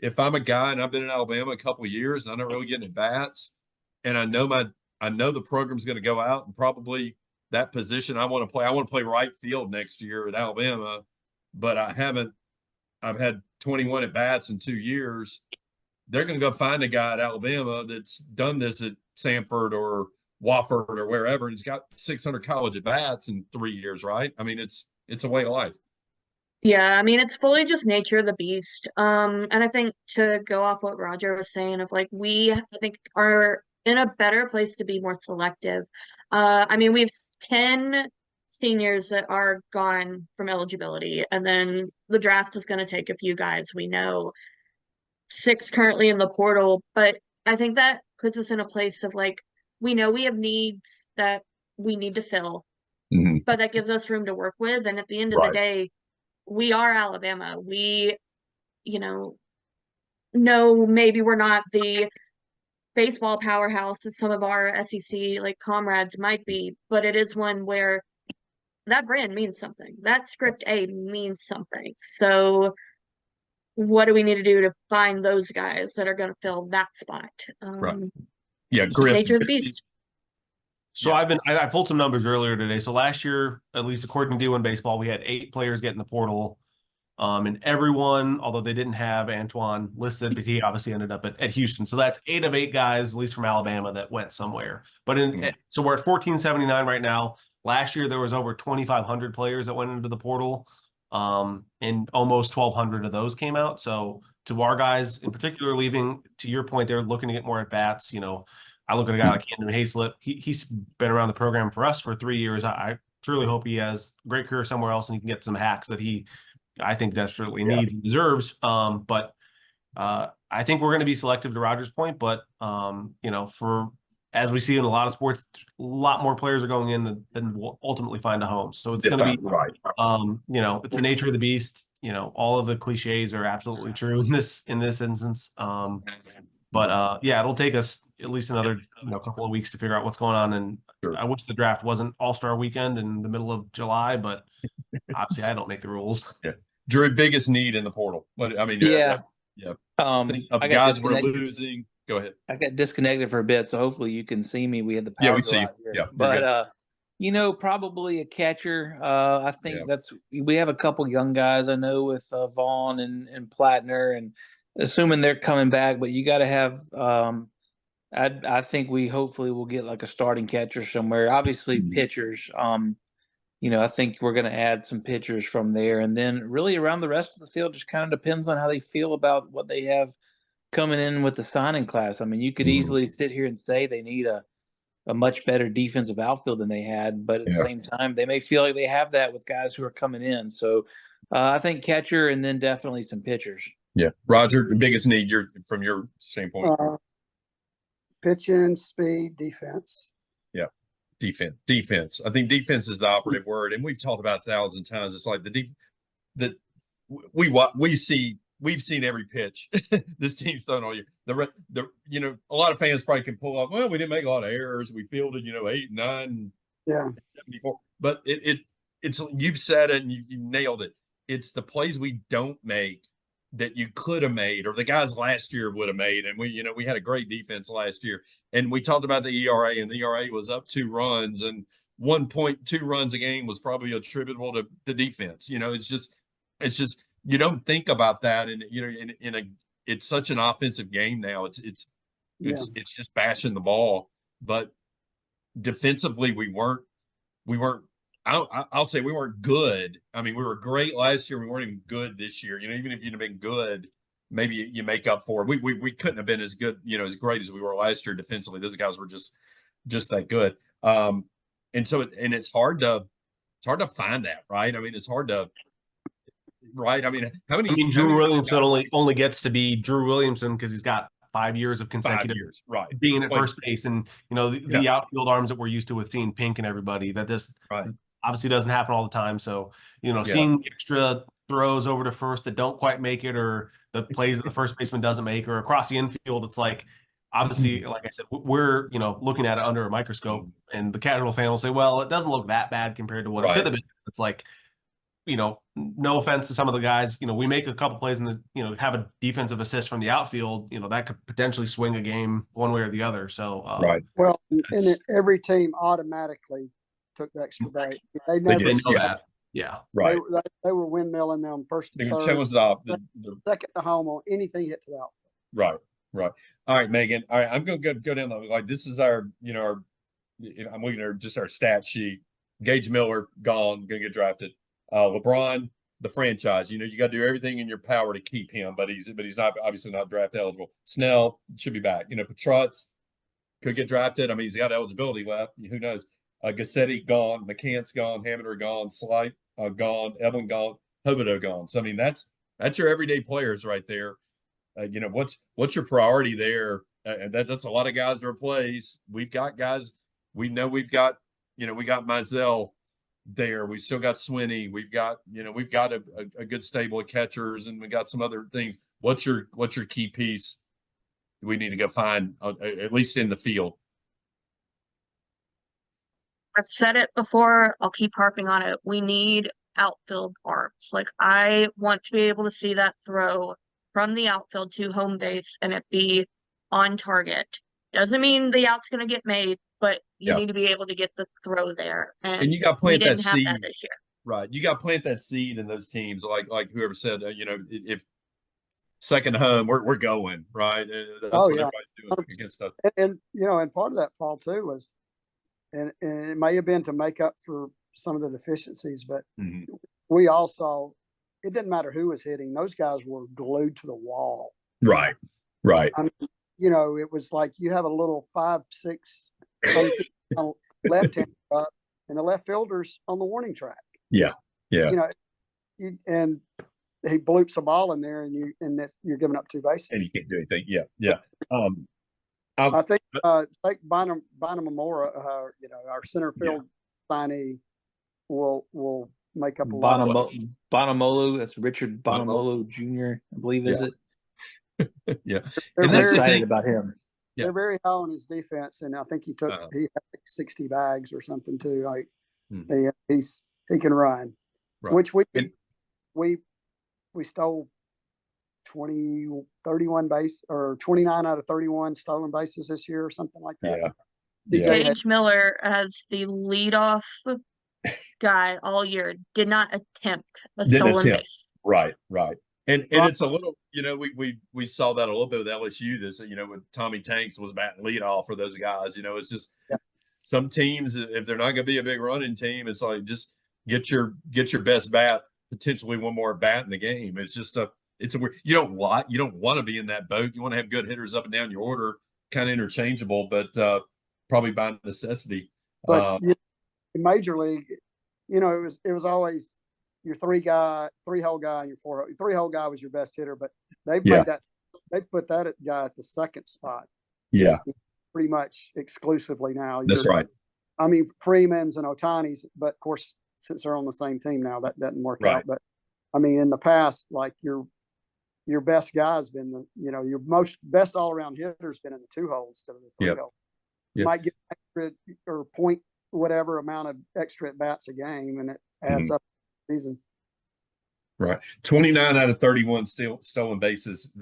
if I'm a guy and I've been in Alabama a couple of years and I'm not really getting at bats, and I know the program's going to go out and probably that position I want to play right field next year at Alabama, but I've had 21 at bats in 2 years. They're going to go find a guy at Alabama that's done this at Samford or Wofford or wherever, and he's got 600 college at bats in 3 years, right? I mean, it's a way of life. Yeah, I mean, it's fully just nature of the beast. And I think to go off what Roger was saying of like, I think our in a better place to be more selective. I mean, we have 10 seniors that are gone from eligibility, and then the draft is going to take a few guys. We know 6 currently in the portal, but I think that puts us in a place of like, we know we have needs that we need to fill, but that gives us room to work with. And at the end of the day, we are Alabama. We, no, maybe we're not the baseball powerhouse as some of our SEC like comrades might be, but it is one where that brand means something. That script A means something. So what do we need to do to find those guys that are going to fill that spot? Yeah, Griff. Nature of the beast. So I pulled some numbers earlier today. So last year, at least according to D1 Baseball, we had 8 players get in the portal. And everyone, although they didn't have Antoine listed, but he obviously ended up at Houston. So that's 8 of 8 guys, at least from Alabama, that went somewhere. But so we're at 1479 right now. Last year, there was over 2,500 players that went into the portal, and almost 1,200 of those came out. So to our guys in particular, leaving, to your point, they're looking to get more at bats. I look at a guy like Andrew Hayslip. He's been around the program for us for 3 years. I truly hope he has a great career somewhere else and he can get some hacks that I think desperately needs and deserves. But I think we're going to be selective to Roger's point. But, for as we see in a lot of sports, a lot more players are going in than will ultimately find a home. So it's going to be, it's the nature of the beast. All of the cliches are absolutely true in this instance. But it'll take us at least another couple of weeks to figure out what's going on. And I wish the draft wasn't All-Star weekend in the middle of July, but obviously I don't make the rules. Yeah. Drew, biggest need in the portal. But I mean, of guys we're losing. Go ahead. I got disconnected for a bit, so hopefully you can see me. We had the power we see out here. Yeah, but probably a catcher. I think we have a couple young guys I know with Vaughn and Plattner, and assuming they're coming back. But you got to have. I think we hopefully will get like a starting catcher somewhere. Obviously, pitchers. I think we're going to add some pitchers from there, and then really around the rest of the field just kind of depends on how they feel about what they have coming in with the signing class. I mean, you could easily sit here and say they need a much better defensive outfield than they had, but at the same time, they may feel like they have that with guys who are coming in. So I think catcher and then definitely some pitchers. Yeah. Roger, the biggest need from your standpoint? Pitching, speed, defense. Yeah. Defense. I think defense is the operative word. And we've talked about 1,000 times. It's like we've seen every pitch this team's thrown all year. A lot of fans probably can pull up, well, we didn't make a lot of errors. We fielded, 8, 9, 74. But it's you've said it and you nailed it. It's the plays we don't make that you could have made, or the guys last year would have made. And we had a great defense last year. And we talked about the ERA, and the ERA was up 2 runs, and 1.2 runs a game was probably attributable to the defense. It's just you don't think about that, and it's such an offensive game now. It's just bashing the ball, but defensively we weren't. I'll say we weren't good. I mean, we were great last year. We weren't even good this year. Even if you'd have been good, maybe you make up for it. We couldn't have been as good, as great as we were last year defensively. Those guys were just that good. And so it's hard to find that, right? I mean, it's hard to. Right. I mean, Drew Williamson only gets to be Drew Williamson because he's got 5 years of consecutive years, right, being at first base, and the outfield arms that we're used to with seeing Pink and everybody, that just obviously doesn't happen all the time. So seeing extra throws over to first that don't quite make it, or the plays that the first baseman doesn't make, or across the infield, it's like obviously, like I said, we're looking at it under a microscope, and the casual fan will say, well, it doesn't look that bad compared to what it could have been. It's like, no offense to some of the guys, we make a couple plays and have a defensive assist from the outfield, that could potentially swing a game one way or the other. So, well, and every team automatically took the extra day. They never didn't know that. Yeah. Right. They were windmilling them first to third, second to home on anything hit to the outfield. Right. All right, Megan. All right. I'm going to go down this is our, I'm looking at just our stat sheet. Gage Miller gone, going to get drafted. LeBron, the franchise, you got to do everything in your power to keep him, but he's not obviously not draft eligible. Snell should be back. Patrutz, could get drafted. I mean, he's got eligibility left. Who knows? Gassetti gone, McCants gone, Hamilton gone, Slight gone, Evelyn gone, Hobodo gone. So I mean, that's your everyday players right there. You know, what's your priority there? And that's a lot of guys to replace. We've got guys. We know we've got, you know, we got Mizell there. We still got Swinney. We've got a good stable of catchers, and we got some other things. What's your key piece we need to go find, at least in the field? I've said it before. I'll keep harping on it. We need outfield arms. Like, I want to be able to see that throw from the outfield to home base and it be on target. Doesn't mean the out's going to get made, but you need to be able to get the throw there. And you got to plant that seed. Have that this year. Right. You got to plant that seed in those teams. Like whoever said, you know, if second home, we're going, right. That's what everybody's doing against us. And you know, and part of that, Paul, too, was, and it may have been to make up for some of the deficiencies, but we all saw it didn't matter who was hitting; those guys were glued to the wall. Right. I mean, you know, it was like you have a little 5'6" left-hander up, and the left fielder's on the warning track. Yeah. You know, and he bloops a ball in there, and you're giving up two bases, and you can't do anything. Yeah. I think like Bonham Amora, you know, our center field signee will make up a lot. Bonamolu, that's Richard Bonamolu Jr., I believe, is it? Yeah, and that's excited about him. Yeah. They're very high on his defense, and I think he had like 60 bags or something too. Like he can run, which we stole 31 base or 29 out of 31 stolen bases this year or something like that. Gage Miller as the leadoff guy all year did not attempt a stolen base. Right. And it's a little, you know, we saw that a little bit with LSU this, you know, when Tommy Tanks was batting leadoff for those guys. You know, it's just some teams, if they're not going to be a big running team, it's like just get your best bat, potentially one more bat in the game. It's just it's a weird, you don't want to be in that boat. You want to have good hitters up and down your order, kind of interchangeable, but probably by necessity. But in Major League, you know, it was always your three-hole guy and your four-hole. Your three-hole guy was your best hitter, but they've put that guy at the second spot. Yeah, pretty much exclusively now. That's right. I mean, Freeman's and Otani's, but of course, since they're on the same team now, that doesn't work out. But I mean, in the past, like your best guy's been your best all-around hitter's been in the two-hole instead of the three-hole. You might get extra or point whatever amount of extra at bats a game, and it adds up season. Right. 29 out of 31 stolen bases,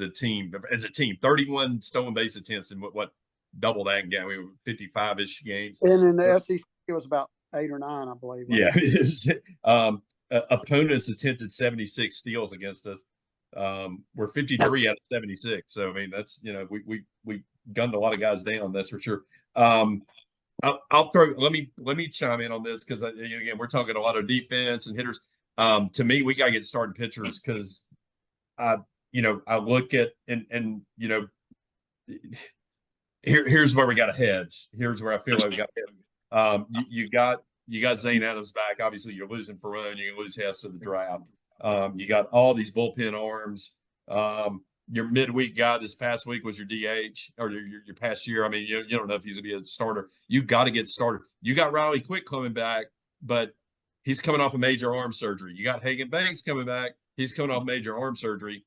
as a team, 31 stolen base attempts, and what double that game? We were 55-ish games. And in the SEC, it was about 8 or 9, I believe. Yeah. Opponents attempted 76 steals against us. We're 53 out of 76. So I mean, that's, you know, we gunned a lot of guys down, that's for sure. I'll throw. Let me chime in on this because again, we're talking a lot of defense and hitters. To me, we gotta get starting pitchers because I look at and you know, here's where we got to hedge. Here's where I feel like we got to hedge. You got Zane Adams back. Obviously, you're losing Ferrone. You're gonna lose Hess to the draft. You got all these bullpen arms. Your midweek guy this past week was your DH or your past year. I mean, you don't know if he's going to be a starter. You got to get started. You got Riley Quick coming back, but he's coming off a major arm surgery. You got Hagan Banks coming back. He's coming off major arm surgery.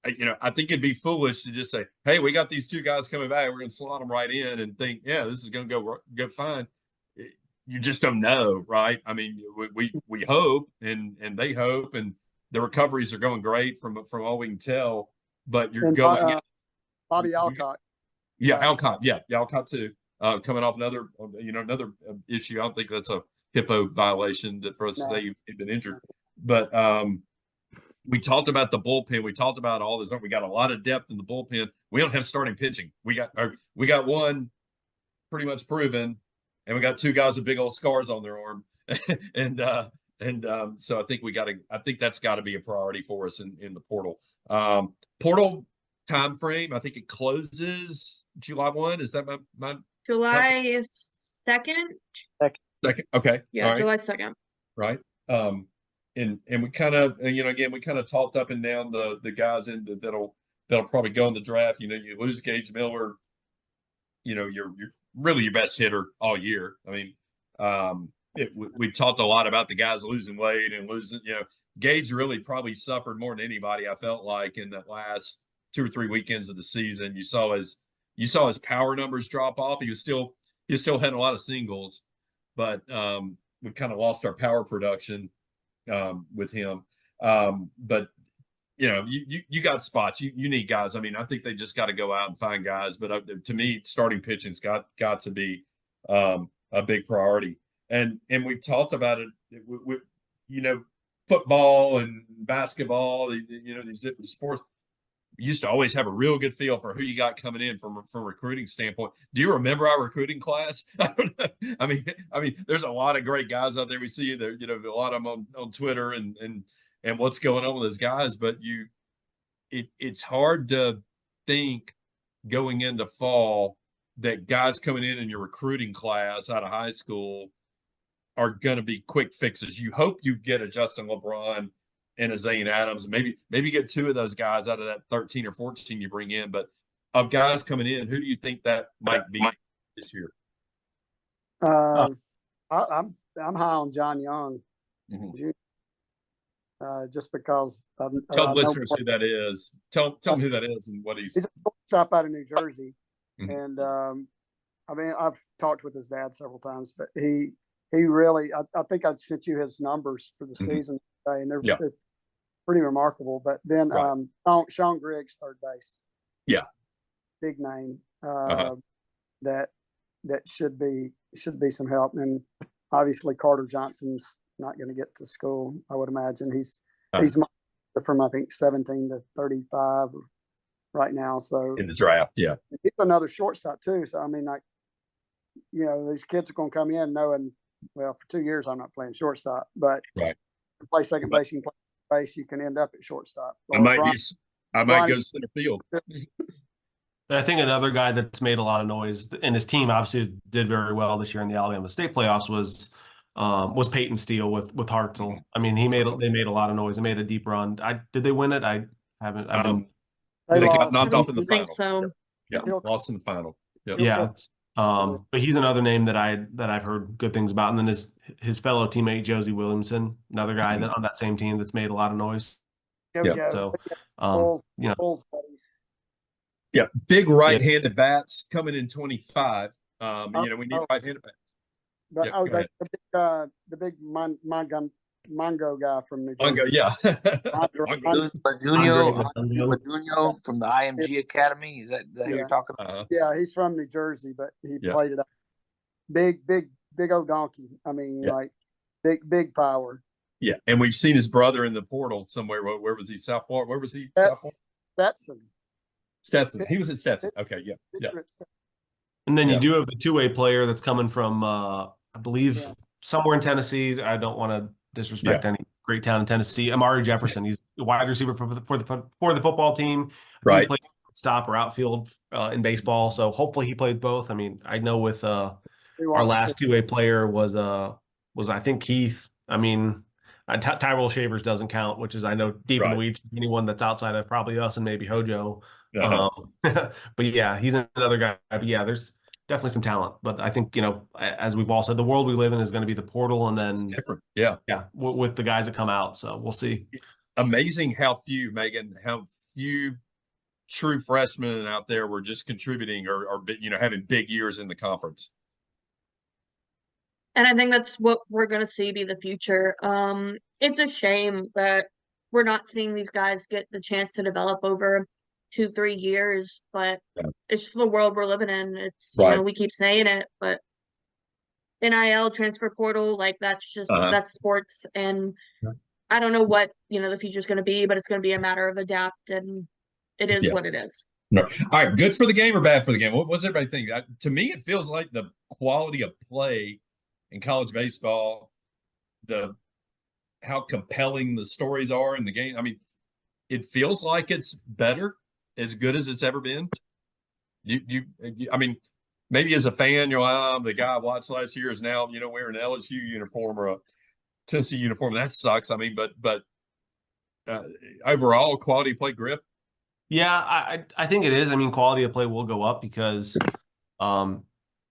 You know, I think it'd be foolish to just say, hey, we got these two guys coming back. We're going to slot them right in and think, yeah, this is going to go fine. You just don't know, right? I mean, we hope and they hope, and the recoveries are going great from all we can tell. But you're going Bobby Alcott. Alcott. Yeah, Alcott too. Coming off another issue. I don't think that's a HIPAA violation for us to say he'd been injured. But we talked about the bullpen. We talked about all this. We got a lot of depth in the bullpen. We don't have starting pitching. We got one pretty much proven, and we got two guys with big old scars on their arm. So I think that's got to be a priority for us in the portal. Portal, time frame. I think it closes July 1. Is that my July 2nd? second? Okay. Yeah, All right. July 2nd. Right. And we kind of, again, we kind of talked up and down the guys that'll probably go in the draft. You lose Gage Miller, you're really your best hitter all year. I mean, we talked a lot about the guys losing weight and losing, Gage really probably suffered more than anybody, I felt like, in that last 2 or 3 weekends of the season. You saw his power numbers drop off. He was still hitting a lot of singles, but we kind of lost our power production with him. But you got spots. You need guys. I mean, I think they just got to go out and find guys. But to me, starting pitching's got to be a big priority. And we've talked about it. Football and basketball. These different sports. We used to always have a real good feel for who you got coming in from a recruiting standpoint. Do you remember our recruiting class? I mean, there's a lot of great guys out there. We see there, a lot of them on Twitter and what's going on with those guys. But it's hard to think going into fall that guys coming in your recruiting class out of high school are going to be quick fixes. You hope you get a Justin LeBron and a Zane Adams, maybe get 2 of those guys out of that 13 or 14 you bring in. But of guys coming in, who do you think that might be this year? I'm high on John Young, just because. Tell listeners who that is. Tell them who that is and what he's a shortstop out of New Jersey, and I mean, I've talked with his dad several times, but he really. I think I sent you his numbers for the season today, and they're pretty remarkable. But then Sean Griggs, third base. Yeah. Big name. That should be some help. And obviously Carter Johnson's not going to get to school, I would imagine. He's from I think 17 to 35 right now. So in the draft, yeah. He's another shortstop too. So I mean, like, these kids are going to come in knowing, well, for 2 years I'm not playing shortstop, but to play second base, you can play base, you can end up at shortstop. I might go center field. I think another guy that's made a lot of noise, and his team obviously did very well this year in the Alabama State playoffs, was Peyton Steele with Hartzell. I mean, they made a lot of noise. They made a deep run. Did they win it? I haven't. They got knocked off in the final. So. Yeah, lost in the final. Yep. Yeah. But he's another name that I've heard good things about. And then his fellow teammate Josie Williamson, another guy that on that same team that's made a lot of noise. Yeah. So Bulls buddies. Yeah, big right-handed bats coming in 25. We need right-handed bats. The big Mongo guy from New Jersey. Mongo, yeah. Maduno from the IMG Academy. Is that who you're talking about? Yeah, he's from New Jersey, but he played it up. Big old donkey. I mean, like big power. Yeah, and we've seen his brother in the portal somewhere. Where was he? South Florida. Where was he? Stetson. He was at Stetson. Okay, yeah. And then you do have the two-way player that's coming from, I believe, somewhere in Tennessee. I don't want to disrespect any great town in Tennessee. Amari Jefferson. He's a wide receiver for the football team. Right. He plays stop or outfield in baseball. So hopefully he plays both. I mean, I know with our last two-way player was I think Keith. I mean, Tyrell Shavers doesn't count, which is, I know, deep in the weeds. Anyone that's outside of probably us and maybe Hojo. But yeah, he's another guy. But yeah, there's definitely some talent. But I think, as we've all said, the world we live in is going to be the portal, and then it's different. Yeah, with the guys that come out. So we'll see. Amazing how few true freshmen out there were just contributing or having big years in the conference. And I think that's what we're going to see be the future. It's a shame that we're not seeing these guys get the chance to develop over 2-3 years, but it's just the world we're living in. It's, we keep saying it, but NIL, transfer portal, like that's just, that's sports. And I don't know what, the future's going to be, but it's going to be a matter of adapt, and it is what it is. No. All right. Good for the game or bad for the game? What's everybody think? To me, it feels like the quality of play in college baseball, how compelling the stories are in the game. I mean, it feels like it's better. as good as it's ever been? I mean, maybe as a fan, you're like, oh, the guy I watched last year is now, wearing an LSU uniform or a Tennessee uniform. That sucks. I mean, but overall quality play, Griff. Yeah, I think it is. I mean, quality of play will go up because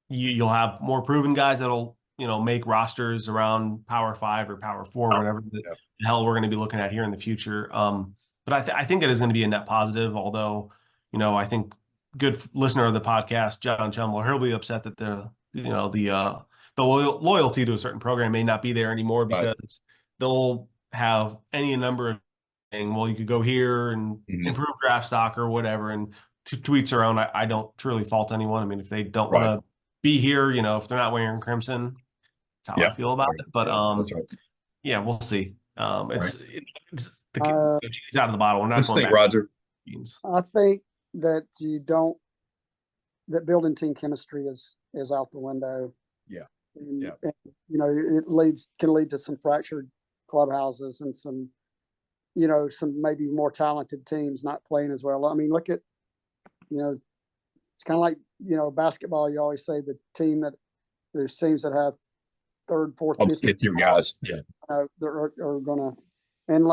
you'll have more proven guys that'll, make rosters around Power 5 or Power 4, whatever the hell we're going to be looking at here in the future. But I think it is going to be a net positive, although, I think good listener of the podcast, John Chumler, he'll be upset that the loyalty to a certain program may not be there anymore because they'll have any number of things. Well, you could go here and improve draft stock or whatever. And to tweets around, I don't truly fault anyone. I mean, if they don't want to be here, if they're not wearing crimson, that's how I feel about it. But yeah, we'll see. It's the genie's out of the bottle. We're not going back. Roger? I think that that building team chemistry is out the window. Yeah. And, it can lead to some fractured clubhouses and some maybe more talented teams not playing as well. I mean, look at, it's kind of like, basketball. You always say there's teams that have third, fourth, fifth year guys. Yeah. Are gonna, and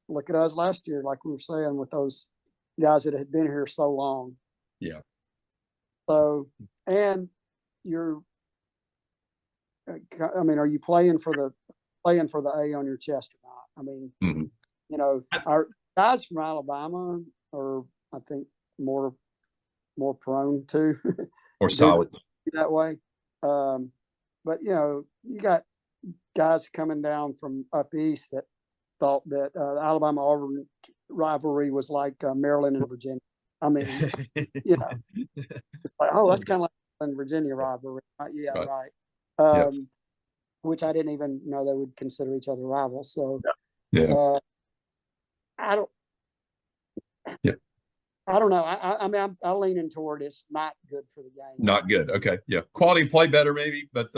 look at us last year, like we were saying, with those guys that had been here so long. Yeah. So, and are you playing for the A on your chest or not? I mean, our guys from Alabama are, I think, more prone to or solid that way. But you got guys coming down from up east that thought that Alabama Auburn rivalry was like Maryland and Virginia. I mean, it's like, oh, that's kind of like Maryland Virginia rivalry. Yeah, right. Which I didn't even know they would consider each other rivals. So, I don't. Yeah. I don't know. I mean, I'm leaning toward it's not good for the game. Not good. Okay. Yeah. Quality play better maybe, but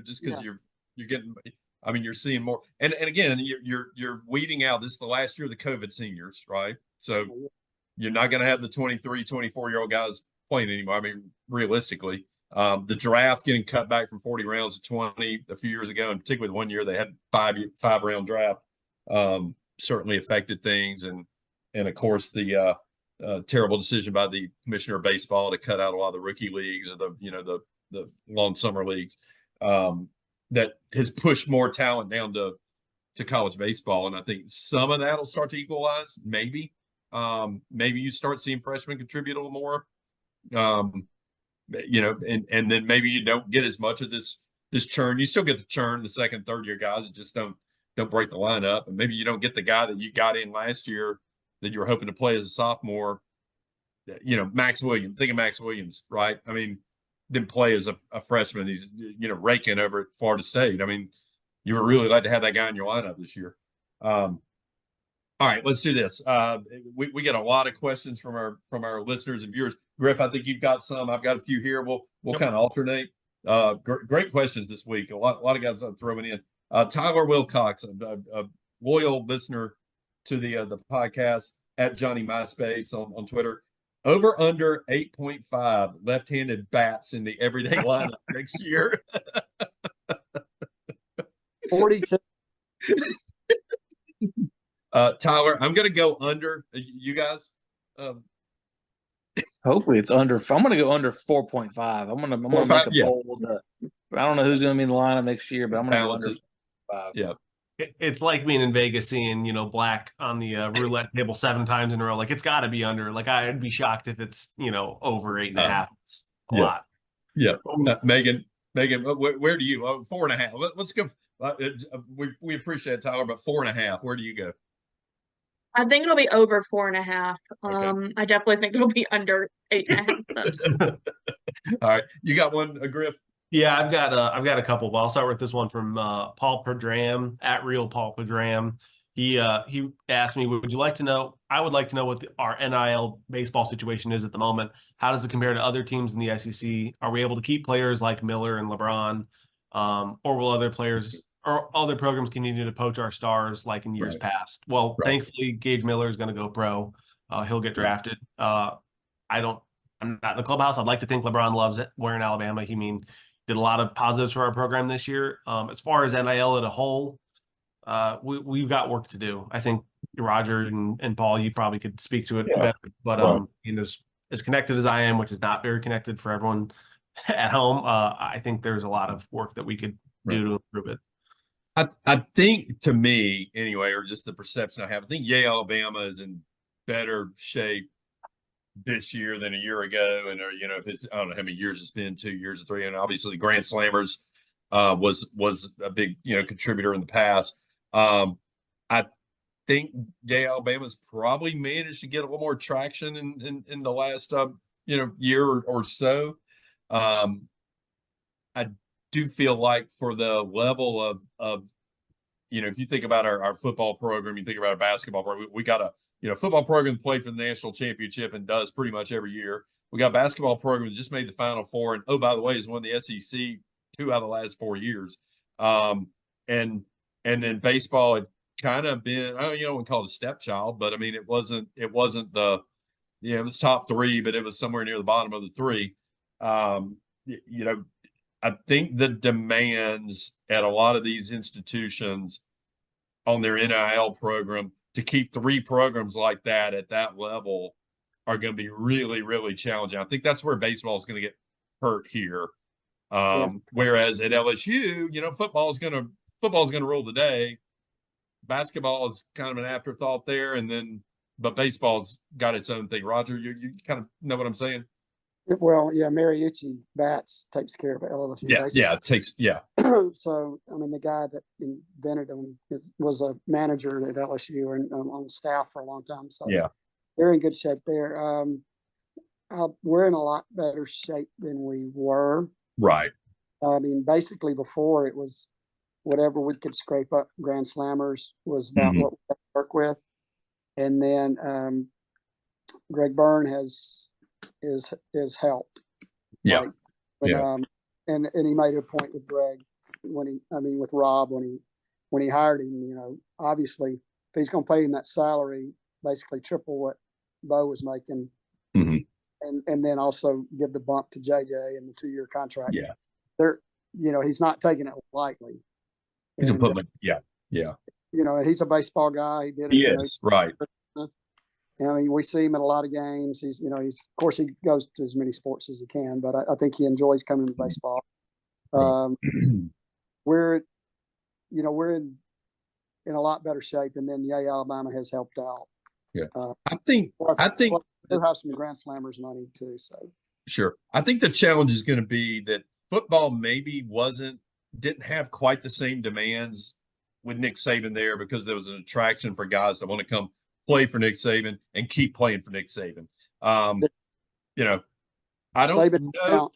just because you're getting, I mean, you're seeing more, and again, you're weeding out. This is the last year of the COVID seniors, right? So you're not going to have the 23, 24-year-old guys playing anymore. I mean, realistically, the draft getting cut back from 40 rounds to 20 a few years ago, and particularly the one year they had 5-round draft, certainly affected things. And of course the terrible decision by the commissioner of baseball to cut out a lot of the rookie leagues or the long summer leagues, that has pushed more talent down to college baseball. And I think some of that will start to equalize. Maybe you start seeing freshmen contribute a little more, and then maybe you don't get as much of this churn. You still get the churn, the second, third year guys that just don't break the lineup. And maybe you don't get the guy that you got in last year that you were hoping to play as a sophomore, Max Williams. Think of Max Williams, right? I mean, didn't play as a freshman. He's, raking over at Florida State. I mean, you were really glad to have that guy in your lineup this year. All right, let's do this. We get a lot of questions from our listeners and viewers. Griff, I think you've got some. I've got a few here. We'll kind of alternate. Great questions this week. A lot of guys throwing in. Tyler Wilcox, a loyal listener to the podcast, at Johnny MySpace on Twitter. Over under 8.5 left-handed bats in the everyday lineup next year. 42. Tyler, I'm going to go under. You guys? Hopefully it's under. I'm going to go under 4.5. I'm going to make a bold. I don't know who's going to be in the lineup next year, but I'm going to go under 5. Yeah. It's like being in Vegas seeing, black on the roulette table 7 times in a row. Like, it's got to be under. Like, I'd be shocked if it's, over 8.5. It's a lot. Yeah. Megan, where do you? 4.5. Let's go. We appreciate it, Tyler, but 4.5. Where do you go? I think it'll be over 4.5. Okay. I definitely think it'll be under 8.5. All right. You got one, Griff? Yeah, I've got a couple, but I'll start with this one from Paul Pedram, at Real Paul Pedram. He asked me, would you like to know? I would like to know what our NIL baseball situation is at the moment. How does it compare to other teams in the SEC? Are we able to keep players like Miller and LeBron, or will other players or other programs continue to poach our stars like in years past? Well, thankfully, Gage Miller is going to go pro. he'll get drafted. I'm not in the clubhouse. I'd like to think LeBron loves it wearing Alabama. Did a lot of positives for our program this year. As far as NIL as a whole, we've got work to do. I think Roger and Paul, you probably could speak to it better. But as connected as I am, which is not very connected for everyone at home, I think there's a lot of work that we could do to improve it. I think, to me anyway, or just the perception I have, I think Alabama is in better shape this year than a year ago. And if it's, I don't know how many years it's been, 2 years or 3, and obviously the Grand Slammers was a big contributor in the past. I think Alabama's probably managed to get a little more traction in the last year or so. I do feel like for the level of if you think about our football program, you think about our basketball program, we got a football program that played for the national championship and does pretty much every year. We got a basketball program that just made the Final Four, and oh, by the way, has won the SEC 2 out of the last 4 years. And then baseball had kind of been, I wouldn't call it a stepchild, but I mean it wasn't the it was top 3, but it was somewhere near the bottom of the 3. I think the demands at a lot of these institutions on their NIL program to keep 3 programs like that at that level are going to be really, really challenging. I think that's where baseball is going to get hurt here. Whereas at LSU, football is going to rule the day. Basketball is kind of an afterthought there, but baseball's got its own thing. Roger, you kind of know what I'm saying? Well, yeah, Mariucci Bats takes care of LSU. So, I mean, the guy that invented them was a manager at LSU and on staff for a long time. So, they're in good shape there. We're in a lot better shape than we were. Right. I mean, basically before it was whatever we could scrape up Grand Slammers was about what we had to work with. And then Greg Byrne is helped. Yeah. And he made a point with Greg with Rob when he hired him, obviously if he's going to pay him that salary, basically triple what Bo was making, and then also give the bump to JJ in the 2-year contract. Yeah. He's not taking it lightly. He's a public, he's a baseball guy. He is, right. I mean, we see him at a lot of games. He's of course he goes to as many sports as he can, but I think he enjoys coming to baseball. We're in a lot better shape, and then Alabama has helped out. Yeah, I think they'll have some Grand Slammers money too. So sure, I think the challenge is going to be that football maybe didn't have quite the same demands with Nick Saban there, because there was an attraction for guys that want to come play for Nick Saban and keep playing for Nick Saban. I don't know.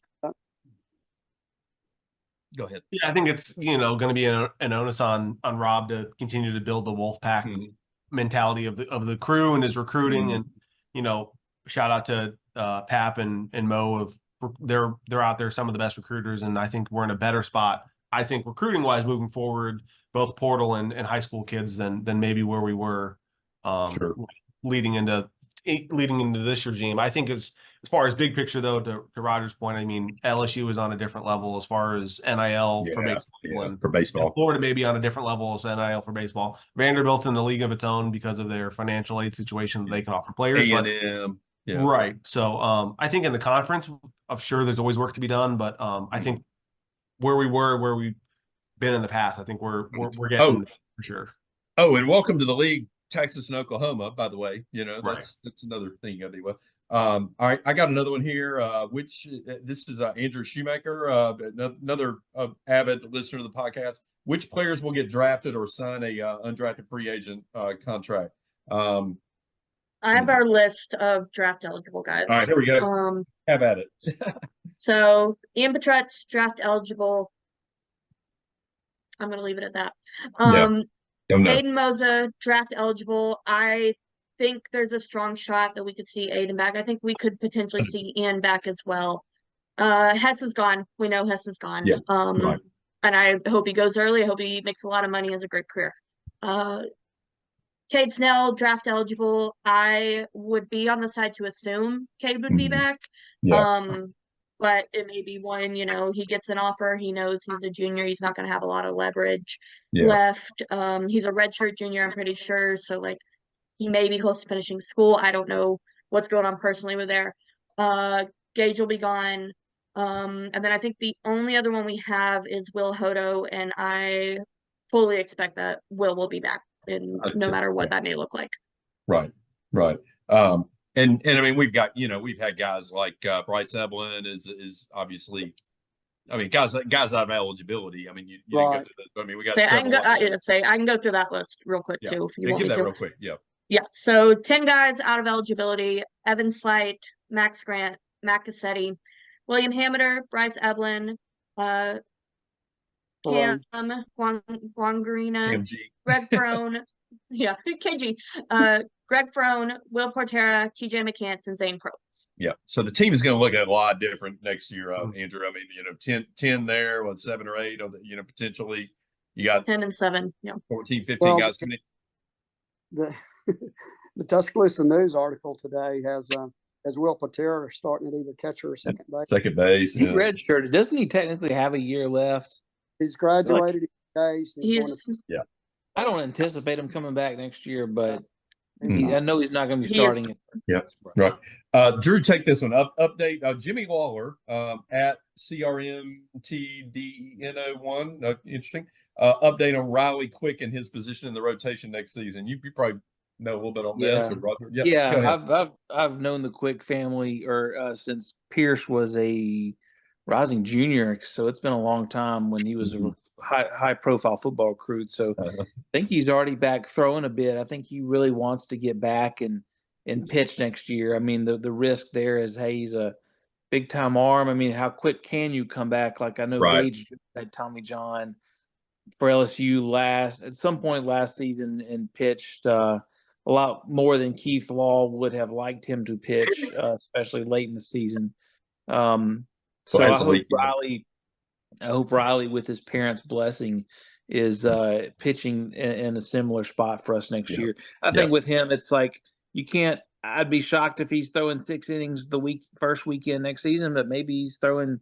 Go ahead. Yeah, I think it's going to be an onus on Rob to continue to build the Wolfpack mentality of the crew and his recruiting, and shout out to Pap and Mo. They're out there, some of the best recruiters, and I think we're in a better spot. I think recruiting wise moving forward, both portal and high school kids than maybe where we were leading into this regime. I think as far as big picture though, to Roger's point, I mean LSU is on a different level as far as NIL for baseball. And Florida may be on a different level as NIL for baseball. Vanderbilt in a league of its own because of their financial aid situation that they can offer players. A&M. Right. So I think in the conference, I'm sure there's always work to be done, but I think where we've been in the past, I think we're getting for sure. Oh, and welcome to the league, Texas and Oklahoma, by the way. That's another thing you got to deal with. All right, I got another one here. This is Andrew Shoemaker, another avid listener to the podcast. Which players will get drafted or sign a undrafted free agent contract? I have our list of draft eligible guys. All right, here we go. Have at it. So Ian Petret's draft eligible. I'm going to leave it at that. Aiden Moza, draft eligible. I think there's a strong shot that we could see Aiden back. I think we could potentially see Ian back as well. Hess is gone. We know Hess is gone. Yeah, and I hope he goes early. I hope he makes a lot of money, has a great career. Cade Snell, draft eligible. I would be on the side to assume Cade would be back. Yeah. But it may be one, he gets an offer. He knows he's a junior. He's not going to have a lot of leverage left. He's a redshirt junior, I'm pretty sure. So, like, he may be close to finishing school. I don't know what's going on personally with there. Gage will be gone. And then I think the only other one we have is Will Hodo, and I fully expect that Will be back, and no matter what that may look like. Right. And I mean, we've had guys like Bryce Eblin is obviously, I mean, guys out of eligibility. I mean, you didn't go through that. I mean, we got I can go through that list real quick too, if you want me to. Real quick. Yeah. So 10 guys out of eligibility: Evan Slight, Max Grant, Matt Cassetti, William Hamiter, Bryce Eblin, Cam Guangarina, Greg Frone, KG, Greg Frone, Will Portera, TJ McCants, and Zane Probst. Yeah. So the team is going to look a lot different next year, Andrew. I mean, 10 there, 7 or 8, potentially. You got 10 and 7, 14, 15 guys coming in. The Tuscaloosa News article today has Will Patera starting at either catcher or second base. Second base. He redshirted. Doesn't he technically have a year left? He's graduated. I don't anticipate him coming back next year, but I know he's not going to be starting. Yeah, right. Drew, take this one. Update Jimmy Lawler at CRMTDNO1. Interesting. Update on Riley Quick and his position in the rotation next season. You probably know a little bit on this. I've known the Quick family since Pierce was a rising junior, so it's been a long time when he was a high profile football recruit. So I think he's already back throwing a bit. I think he really wants to get back and pitch next year. I mean, the risk there is, hey, he's a big time arm. I mean, how quick can you come back? Like, I know Gage had Tommy John for LSU at some point last season and pitched a lot more than Keith Law would have liked him to pitch, especially late in the season. So I hope Riley, with his parents' blessing, is pitching in a similar spot for us next year. I think with him, it's like I'd be shocked if he's throwing 6 innings first weekend next season, but maybe he's throwing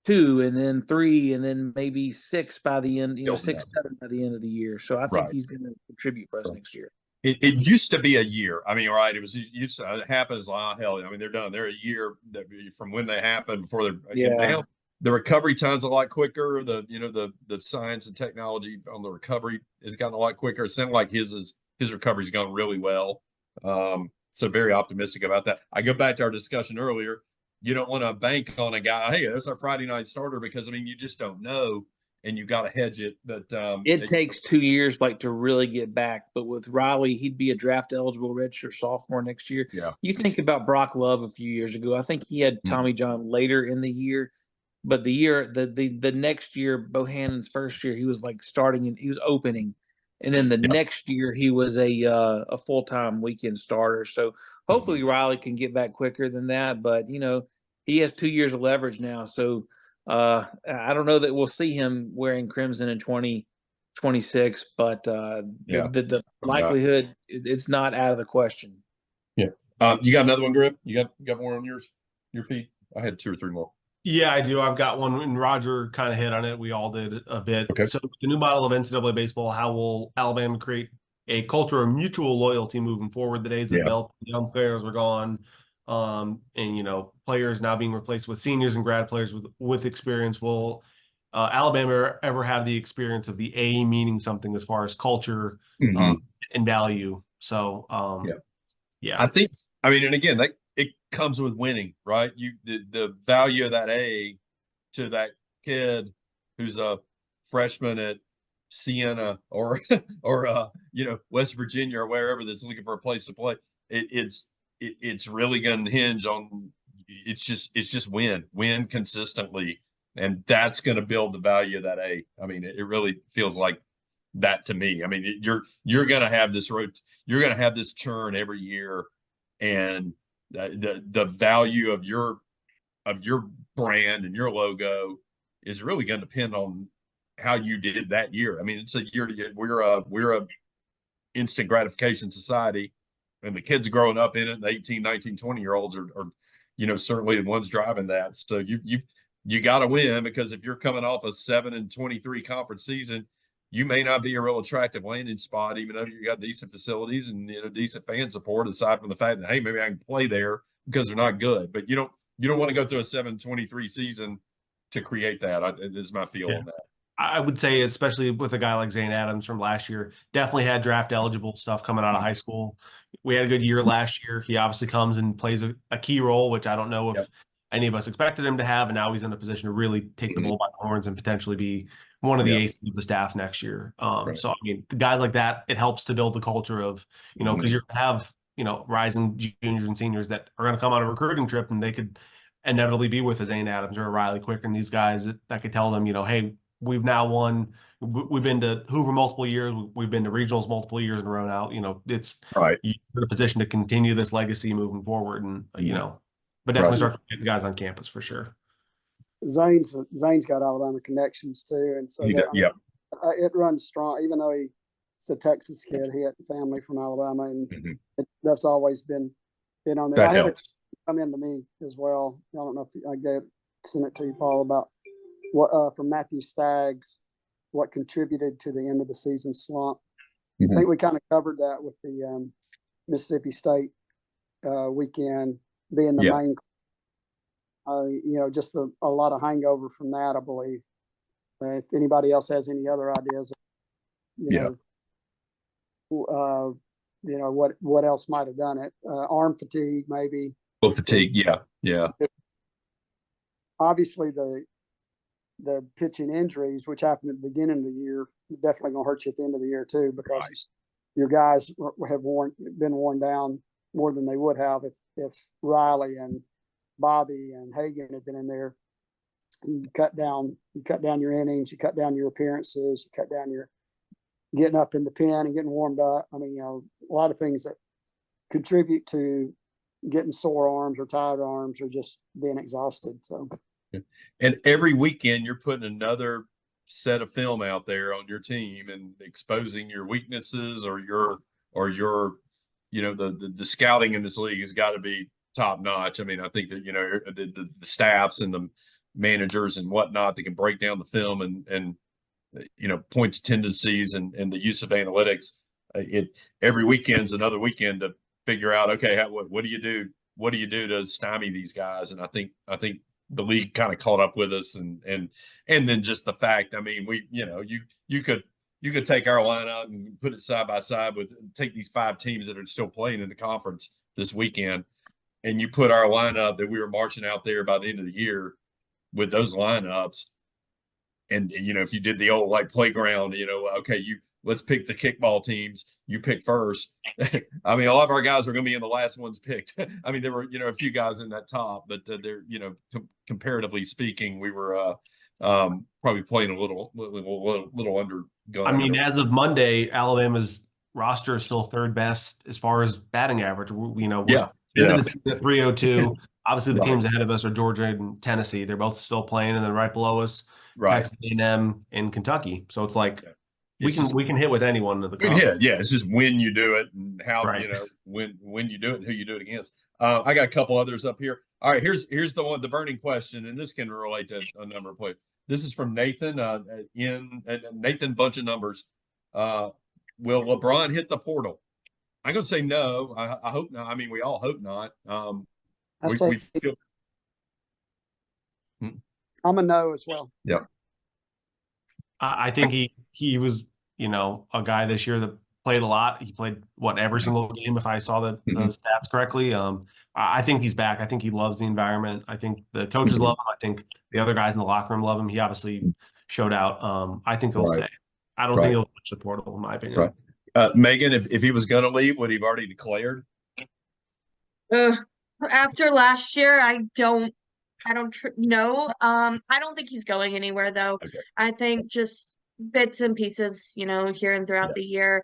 2 and then 3 and then maybe 6 by the end, 6, 7 by the end of the year. So I think he's going to contribute for us next year. It used to be a year. I mean, right. It happens. Hell, I mean, they're done. They're a year from when they happen before they're, the recovery time's a lot quicker. The science and technology on the recovery has gotten a lot quicker. It sounded like his recovery's gone really well. So very optimistic about that. I go back to our discussion earlier. You don't want to bank on a guy. Hey, there's our Friday night starter, because I mean, you just don't know, and you got to hedge it. But it takes 2 years to really get back. But with Riley, he'd be a draft eligible redshirt sophomore next year. Yeah. You think about Brock Love a few years ago. I think he had Tommy John later in the year, but the next year, Bohannon's first year, he was like starting and he was opening, and then the next year he was a full-time weekend starter. So hopefully Riley can get back quicker than that. But he has 2 years of leverage now. So I don't know that we'll see him wearing crimson in 2026, but the likelihood, it's not out of the question. Yeah. You got another one, Griff? You got more on your feet? I had 2 or 3 more. Yeah, I do. I've got one, and Roger kind of hit on it. We all did a bit. Okay. So the new model of NCAA baseball, how will Alabama create a culture of mutual loyalty moving forward? The days of young players were gone. And players now being replaced with seniors and grad players with experience. Will Alabama ever have the experience of the A meaning something as far as culture and value? So I think, I mean, and again, it comes with winning, right? The value of that A to that kid who's a freshman at Siena or West Virginia or wherever, that's looking for a place to play. It's really going to hinge on it's just win consistently, and that's going to build the value of that A. I mean, it really feels like that to me. I mean, you're going to have this churn every year, and the value of your brand and your logo is really going to depend on how you did that year. I mean, it's a year to year. We're a instant gratification society, and the kids growing up in it, the 18, 19, 20-year-olds are, certainly the ones driving that. So you got to win, because if you're coming off a 7-23 conference season, you may not be a real attractive landing spot, even though you got decent facilities and decent fan support. Aside from the fact that, hey, maybe I can play there because they're not good, but you don't want to go through a 7-23 season to create that. Is my feel on that. I would say, especially with a guy like Zane Adams from last year, definitely had draft eligible stuff coming out of high school. We had a good year last year. He obviously comes and plays a key role, which I don't know if any of us expected him to have. And now he's in a position to really take the bull by the horns and potentially be one of the aces of the staff next year. So, I mean, guys like that, it helps to build the culture of, because you're going to have, rising juniors and seniors that are going to come on a recruiting trip, and they could inevitably be with a Zane Adams or a Riley Quicker, and these guys that could tell them, hey, we've now won. We've been to Hoover multiple years. We've been to regionals multiple years in a row now. It's you're in a position to continue this legacy moving forward, and but definitely start getting guys on campus for sure. Zane's got Alabama connections too, and so it runs strong. Even though he's a Texas kid, he had family from Alabama, and that's always been on there. That I had helps. it come into me as well. I don't know if I sent it to you, Paul, about what from Matthew Staggs, what contributed to the end of the season slump. I think we kind of covered that with the Mississippi State weekend being the main. Just a lot of hangover from that, I believe. If anybody else has any other ideas, what else might have done it? Arm fatigue, maybe. Well, fatigue, yeah. Obviously, the pitching injuries, which happened at the beginning of the year, definitely going to hurt you at the end of the year too, because your guys have been worn down more than they would have if Riley and Bobby and Hagan had been in there. You cut down your innings, you cut down your appearances, you cut down your getting up in the pen and getting warmed up. I mean, a lot of things that contribute to getting sore arms or tired arms or just being exhausted. So, and every weekend you're putting another set of film out there on your team and exposing your weaknesses or your the scouting in this league has got to be top notch. I mean, I think that the staffs and the managers and whatnot that can break down the film and point to tendencies and the use of analytics. Every weekend's another weekend to figure out, okay, what do you do? What do you do to stymie these guys? And I think the league kind of caught up with us, and then just the fact, I mean, you could take our lineup and put it side by side take these 5 teams that are still playing in the conference this weekend, and you put our lineup that we were marching out there by the end of the year with those lineups. And, if you did the old playground, okay, let's pick the kickball teams. You pick first. I mean, a lot of our guys are going to be in the last ones picked. I mean, there were, a few guys in that top, but they're, comparatively speaking, we were probably playing a little under gun. I mean, as of Monday, Alabama's roster is still 3rd best as far as batting average. Into the season at 302. Obviously, the teams ahead of us are Georgia and Tennessee. They're both still playing, and then right below us, Texas A&M and Kentucky. So it's like we can hit with anyone in the conference. It's just when you do it and how when you do it and who you do it against. I got a couple others up here. All right, here's the burning question, and this can relate to a number of players. This is from Nathan. Nathan, bunch of numbers. Will LeBron hit the portal? I'm going to say no. I hope not. I mean, we all hope not. I'm a no as well. Yeah. I think he was, a guy this year that played a lot. He played every single game, if I saw the stats correctly. I think he's back. I think he loves the environment. I think the coaches love him. I think the other guys in the locker room love him. He obviously showed out. I think he'll stay. I don't think he'll touch the portal, in my opinion. Meghan, if he was going to leave, would he have already declared? After last year, I don't know. I don't think he's going anywhere though. Okay. I think just bits and pieces, here and throughout the year,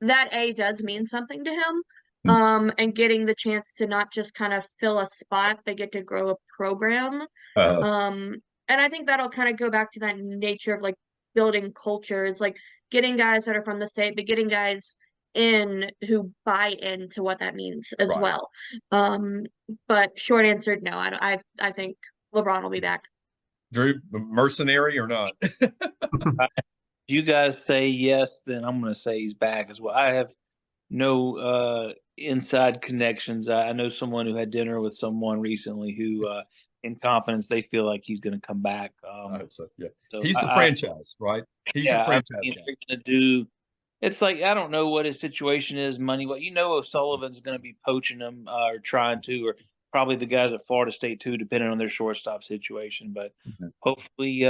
that does mean something to him. And getting the chance to not just kind of fill a spot, they get to grow a program. And I think that'll kind of go back to that nature of building cultures, getting guys that are from the state, but getting guys who buy into what that means as Right. well. But short answer, no. I think LeBron will be back. Drew, mercenary or not? If you guys say yes, then I'm going to say he's back as well. I have no inside connections. I know someone who had dinner with someone recently who, in confidence, they feel like he's going to come back. I hope so. Yeah, So he's the franchise, right? He's the yeah, franchise I mean, guy. they're going to do. It's like I don't know what his situation is, money. What O'Sullivan's going to be poaching him or trying to, or probably the guys at Florida State too, depending on their shortstop situation. But hopefully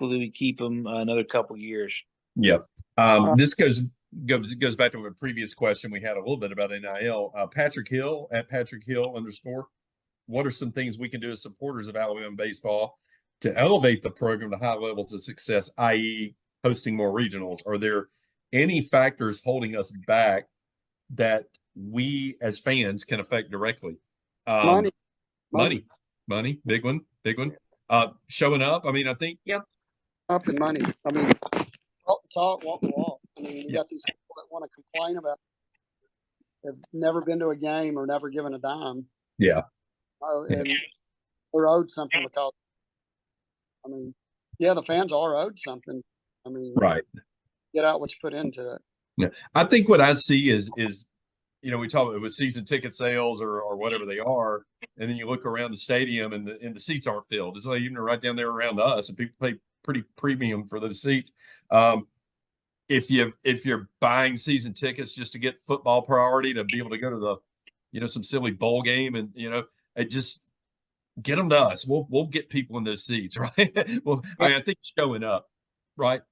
we keep him another couple years. Yeah. This goes back to a previous question we had a little bit about NIL. Patrick Hill at Patrick Hill _ what are some things we can do as supporters of Alabama baseball to elevate the program to high levels of success, i.e. hosting more regionals? Are there any factors holding us back that we as fans can affect directly? Money, big one. Showing up. I mean, I think. Yep. Up in money. I mean, talk, walk the walk. I mean, you got these people that want to complain about have never been to a game or never given a dime. Yeah. And they're owed something because, I mean, yeah, the fans are owed something. I mean, right. Get out what you put into it. Yeah. I think what I see is we talk about with season ticket sales or whatever they are, and then you look around the stadium and the seats aren't filled. It's like even right down there around us, and people pay pretty premium for those seats. If you're buying season tickets just to get football priority to be able to go to the, some silly bowl game, and it just get them to us. We'll get people in those seats, right? Well, I think showing up, right?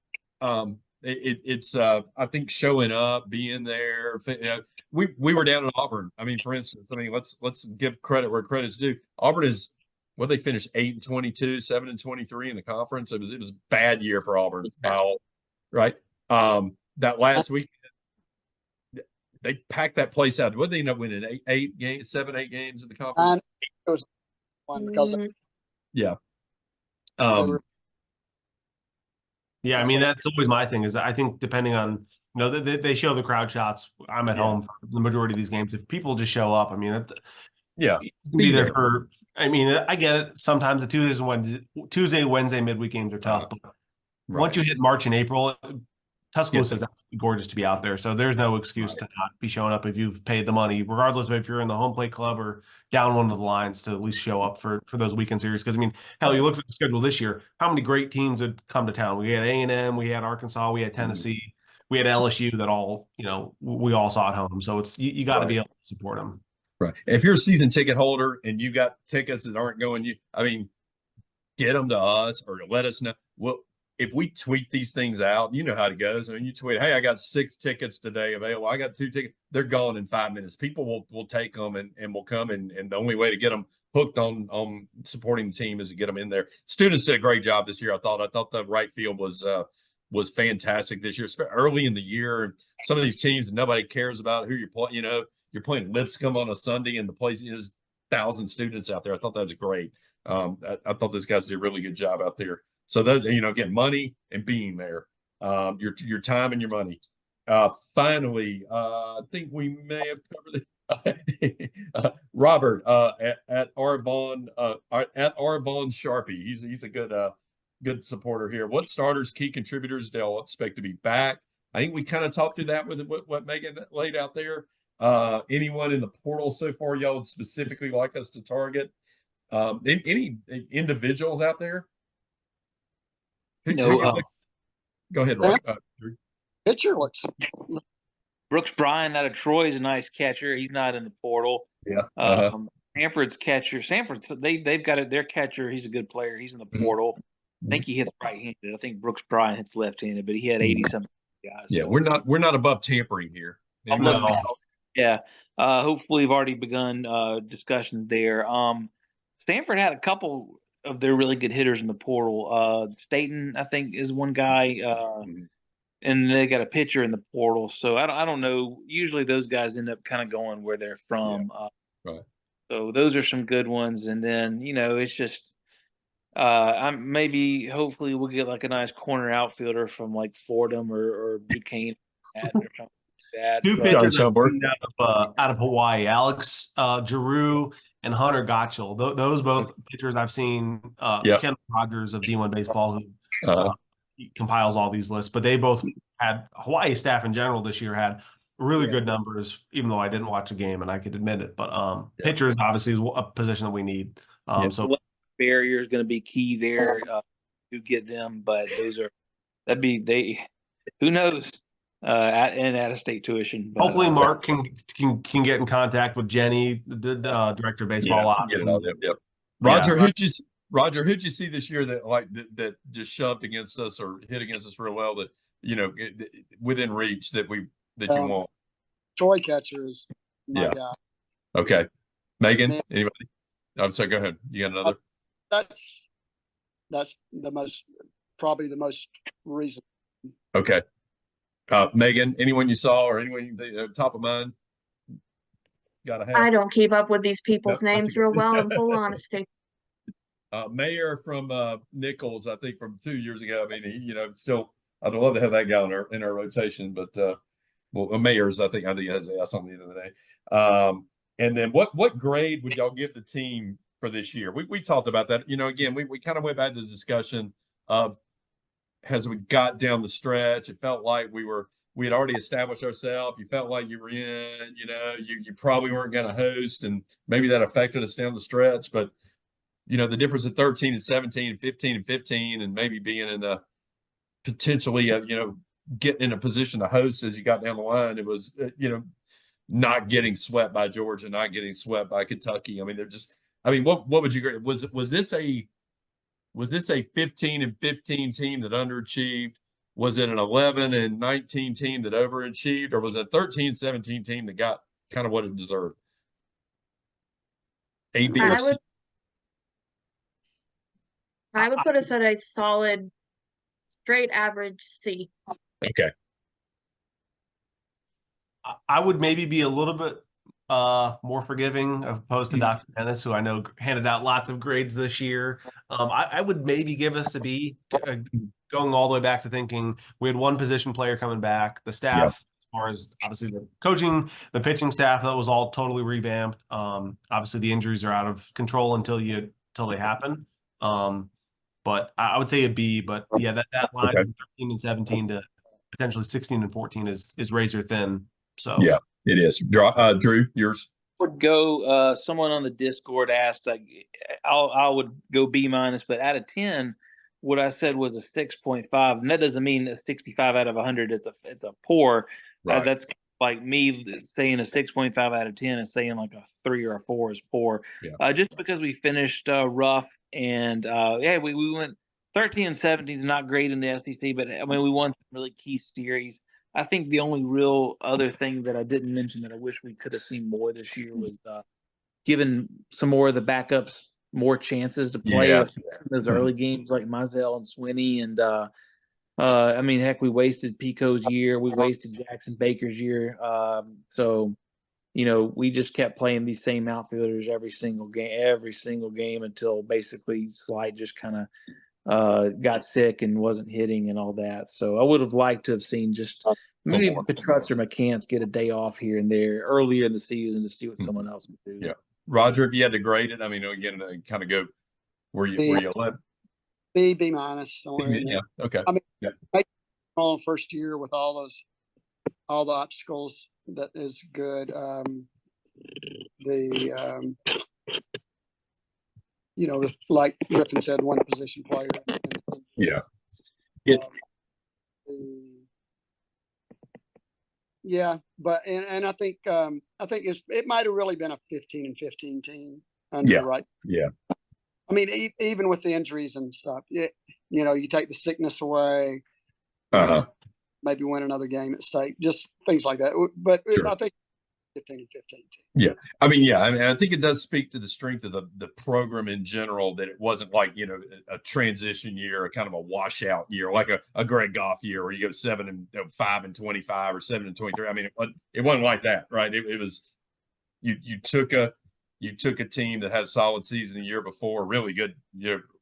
It's I think showing up, being there. We were down in Auburn. I mean, for instance, let's give credit where credit's due. Auburn is they finished 8-22, 7-23 in the conference. It was a bad year for Auburn, right? That last week they packed that place out. What did they end up winning? 8 games, 7-8 games in the conference. It was one because yeah. Yeah, I mean that's always my thing. Is I think depending on they show the crowd shots. I'm at home for the majority of these games. If people just show up, I mean, be there for. I mean, I get it. Sometimes the Tuesday, Wednesday midweek games are tough, but once you hit March and April, Tuscaloosa is gorgeous to be out there. So there's no excuse to not be showing up if you've paid the money, regardless of if you're in the home plate club or down one of the lines, to at least show up for those weekend series. Because I mean, hell, you look at the schedule this year. How many great teams had come to town? We had A&M, we had Arkansas, we had Tennessee, we had LSU. That all we all saw at home. So it's you got to be able to support them. Right. If you're a season ticket holder and you got tickets that aren't going, get them to us or let us know. Well, if we tweet these things out, you know how it goes. I mean, you tweet, "Hey, I got 6 tickets today available. I got 2 tickets." They're gone in 5 minutes. People will take them and will come. And the only way to get them hooked on supporting the team is to get them in there. Students did a great job this year. I thought the right field was fantastic this year, especially early in the year. Some of these teams, nobody cares about who you're playing. You're playing Lipscomb on a Sunday, and the place is 1,000 students out there. I thought that was great. I thought those guys did a really good job out there. So that get money and being there, your time and your money. Finally, I think we may have covered it. Robert at Arvon Sharpie. He's a good supporter here. What starters, key contributors they'll expect to be back? I think we kind of talked through that with what Meghan laid out there. Anyone in the portal so far y'all would specifically like us to target? Any individuals out there? Go ahead, Rob. Pitcher looks. Brooks Bryan out of Troy is a nice catcher. He's not in the portal. Yeah. Stanford's catcher. They've got their catcher. He's a good player. He's in the portal. I think he hits right-handed. I think Brooks Bryan hits left-handed, but he had 80-something guys. Yeah, so. We're not above tampering here. No. Yeah. Hopefully, we've already begun discussions there. Stanford had a couple of their really good hitters in the portal. Staten, I think, is one guy, and they got a pitcher in the portal. So I don't know. Usually, those guys end up kind of going where they're from. Right. So those are some good ones. And then it's just hopefully we'll get like a nice corner outfielder from like Fordham or Duquesne or something. Bad. Two but- pitchers John I've seen out of Hawaii, Alex Giroux and Hunter Gotchel. Those both pitchers I've seen. Yep. Ken Rogers of D1 Baseball, who Uh, he compiles all these lists, but they both had Hawaii staff in general this year had really good numbers, even though I didn't watch a game and I could admit it. But pitchers obviously is a position that we need. So barrier is going to be key there to get them, but who knows out of state tuition. But, hopefully Mark can get in contact with Jenny, the director of baseball. get it all. Yep. Roger, who'd you see this year that just shoved against us or hit against us real well that within reach that you want? Troy catcher is my guy. Okay, Megan, Man. anybody? I'm sorry. Go ahead. You got another? That's probably the most reason. Okay. Megan, anyone you saw or anyone top of mind? Gotta have. I don't keep up with these people's Nope, that's names okay. real well, in full honesty. Mayor from Nichols, I think from 2 years ago. I mean, he, still, I'd love to have that guy in our rotation, but Mayor's, I think has asked on the end of the day. And then what grade would y'all give the team for this year? We talked about that. Again, we kind of went back to the discussion of as we got down the stretch, it felt like we had already established ourselves. You felt like you were in, you probably weren't going to host, and maybe that affected us down the stretch. But the difference of 13 and 17 and 15 and 15 and maybe being in the potentially, getting in a position to host as you got down the line, it was, not getting swept by Georgia, not getting swept by Kentucky. I mean, what would you grade? Was this a 15 and 15 team that underachieved? Was it an 11 and 19 team that overachieved, or was it a 13, 17 team that got kind of what it deserved? A, B, or C? I would put us at a solid, straight average C. Okay. I would maybe be a little bit more forgiving opposed to Dr. Dennis, who I know handed out lots of grades this year. I would maybe give us a B, going all the way back to thinking we had one position player coming back. The staff, as far as obviously the coaching, the pitching staff, that was all totally revamped. Obviously the injuries are out of control until they happen. But I would say a B. But yeah, that line from 13 and 17 to potentially 16 and 14 is razor thin. So yeah, it is. Drew, yours? Would go. Someone on the Discord asked, I would go B minus, but out of 10, what I said was a 6.5, and that doesn't mean a 65 out of 100. It's a poor. Right. That's like me saying a 6.5 out of 10 and saying like a 3 or a 4 is poor. Yeah. Just because we finished rough and we went 13 and 17 is not great in the SEC, but I mean we won some really key series. I think the only real other thing that I didn't mention that I wish we could have seen more this year was giving some more of the backups more chances to play with those early games like Mizell and Swinney. And I mean, heck, we wasted Pico's year. We wasted Jackson Baker's year. So, we just kept playing these same outfielders every single game until basically Slight just kind of got sick and wasn't hitting and all that. So I would have liked to have seen just maybe Petrutz or McCants get a day off here and there earlier in the season to see what someone else would do. Yeah. Roger, if you had to grade it, I mean, again, kind of go where you led. B minus. Yeah. Okay. I mean, on first year with all the obstacles, that is good. Like Griffin said, one position player. Yeah. But I think it might have really been a 15 and 15 team under right. Yeah. I mean, even with the injuries and stuff, you take the sickness away, maybe win another game at state, just things like that. But I think 15 and 15 team. Yeah. I mean, I think it does speak to the strength of the program in general, that it wasn't like, a transition year, a kind of a washout year, like a Greg Goff year where you go 5 and 25 or 7 and 23. I mean, it wasn't like that, right? It was, you took a team that had a solid season the year before, really good,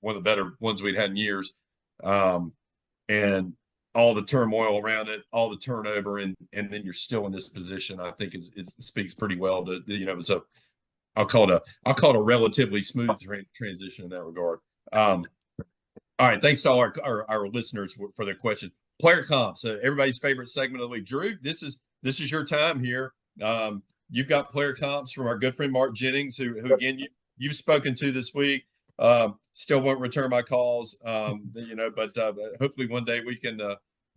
one of the better ones we'd had in years. And all the turmoil around it, all the turnover, and then you're still in this position, I think is speaks pretty well to. So I'll call it a relatively smooth transition in that regard. All right, thanks to all our listeners for their questions. Player comps, everybody's favorite segment of the week. Drew, this is your time here. You've got player comps from our good friend Mark Jennings, who again you've spoken to this week. Still won't return my calls, but hopefully one day we can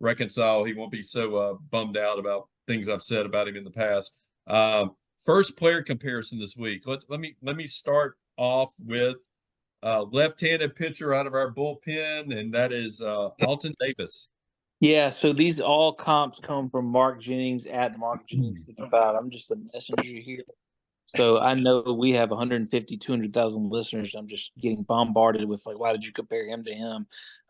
reconcile. He won't be so bummed out about things I've said about him in the past. First player comparison this week. Let me start off with left-handed pitcher out of our bullpen, and that is Alton Davis. Yeah, so these all comps come from Mark Jennings at Mark Jennings 65. I'm just a messenger here. So I know we have 150, 200,000 listeners. I'm just getting bombarded with why did you compare him to him?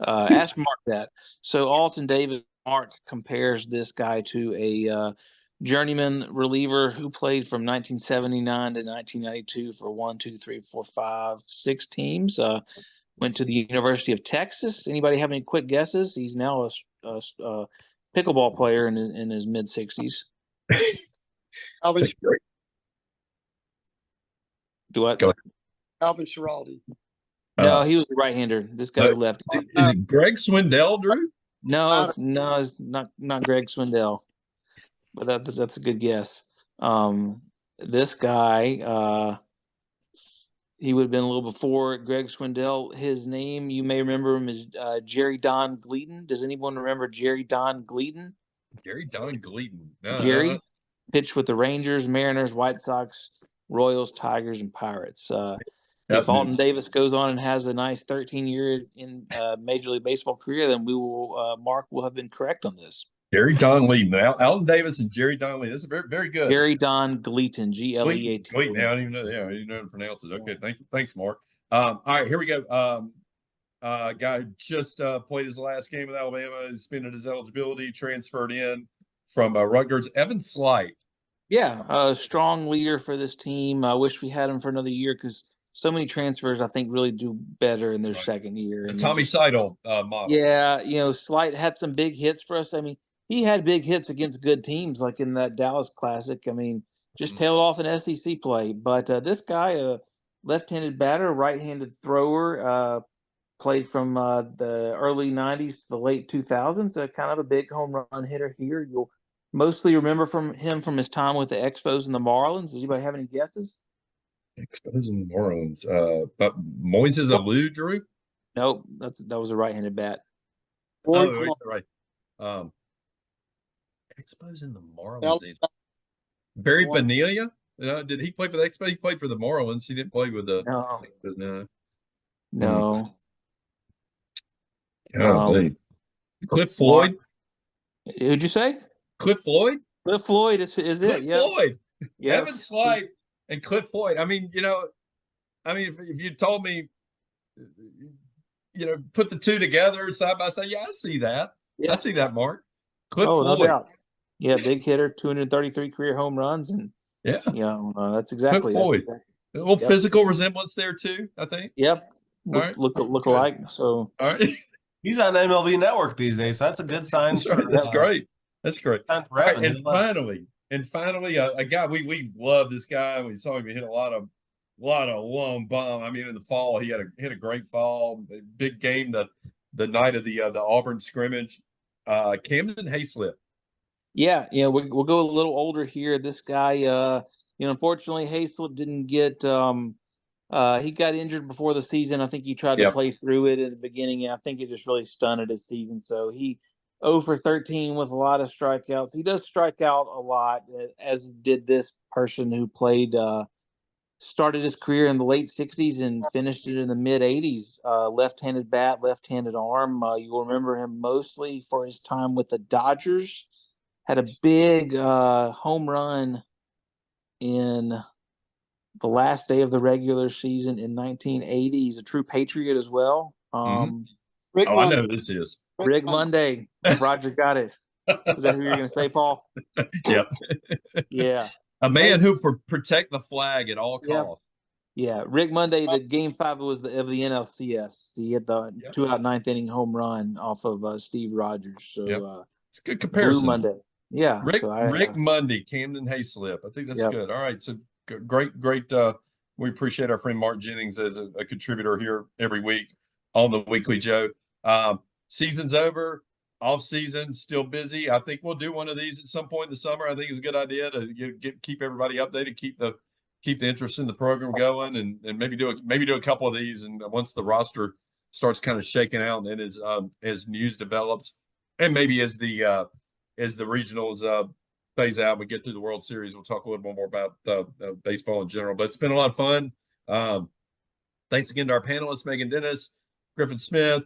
Ask Mark that. So Alton Davis, Mark compares this guy to a journeyman reliever who played from 1979 to 1992 for 1, 2, 3, 4, 5, 6 teams. Went to the University of Texas. Anybody have any quick guesses? He's now a pickleball player in his mid 60s. Alvin, Do what? Alvin Schiraldi. No, he was a right-hander. This guy's a lefty. Is it Greg Swindell, Drew? No, it's not Greg Swindell. But that's a good guess. This guy, he would have been a little before Greg Swindell. His name, you may remember him as Jerry Don Gleaton. Does anyone remember Jerry Don Gleaton? Jerry Don Gleaton. Jerry pitched with the Rangers, Mariners, White Sox, Royals, Tigers, and Pirates. If Alton Davis goes on and has a nice 13-year in Major League Baseball career, then Mark will have been correct on this. Jerry Don Gleaton. Alton Davis and Jerry Don Gleaton. This is very, very good. Jerry Don Gleaton, Gleaton. Gleaton. I don't even know. Yeah, I didn't know how to pronounce it. Okay, thanks, Mark. All right, here we go. Guy just played his last game with Alabama. He suspended his eligibility, transferred in from Rutgers. Evan Slight. Yeah, a strong leader for this team. I wish we had him for another year because so many transfers, I think, really do better in their second year. The Tommy Seidel model. Yeah, Slight had some big hits for us. I mean, he had big hits against good teams, like in that Dallas Classic. I mean, just tailed off an SEC play. But this guy, a left-handed batter, right-handed thrower, played from the early 90s to the late 2000s. Kind of a big home run hitter here. You'll mostly remember from his time with the Expos and the Marlins. Does anybody have any guesses? Expos and the Marlins. But Moises Alou, Drew? Nope, that was a right-handed bat. Right. Expos and the Marlins. Barry Bonilla? Did he play for the Expos? He played for the Marlins. He didn't play with the. No. Cliff Floyd. Who'd you say? Cliff Floyd. Cliff Floyd is it? Cliff Floyd. Yeah. Evan Slight and Cliff Floyd. I mean, if you told me, put the two together side by side, I see that. Yeah. I see that, Mark. Cliff Floyd. No doubt. Yeah, big hitter, 233 career home runs, and that's exactly Cliff Floyd. A little physical resemblance there too, I think. Yep. Look alike. So all right. He's on MLB Network these days, so that's a good sign. That's great. That's great. Right, and finally, a guy we love this guy. We saw him hit a lot of long bomb. I mean, in the fall, he hit a great fall. Big game the night of the Auburn scrimmage. Camden Hayslip. Yeah, we'll go a little older here. This guy, unfortunately, Hayslip didn't get. He got injured before the season. I think he tried to play through it in the beginning. I think it just really stunted his season. So he 0 for 13 with a lot of strikeouts. He does strike out a lot, as did this person who started his career in the late 60s and finished it in the mid 80s. Left-handed bat, left-handed arm. You'll remember him mostly for his time with the Dodgers. Had a big home run in the last day of the regular season in 1980. He's a true patriot as well. I know who this is. Rick Monday. Roger got it. Is that who you're going to say, Paul? Yep. Yeah. A man who protect the flag at all costs. Yeah, Rick Monday. The game 5 was of the NLCS. He hit the 2-out 9th inning home run off of Steve Rogers. So it's a good Blue comparison. Monday. Yeah. Rick Monday, Camden Hayslip. I think that's good. All right. So great. We appreciate our friend Mark Jennings as a contributor here every week on the Weekly Joe. Season's over. Off season, still busy. I think we'll do one of these at some point in the summer. I think it's a good idea to keep everybody updated, keep the interest in the program going, and maybe do a couple of these. And once the roster starts kind of shaking out, and as news develops, and maybe as the regionals phase out, we get through the World Series, we'll talk a little bit more about baseball in general. But it's been a lot of fun. Thanks again to our panelists, Meghan Dennis, Griffin Smith,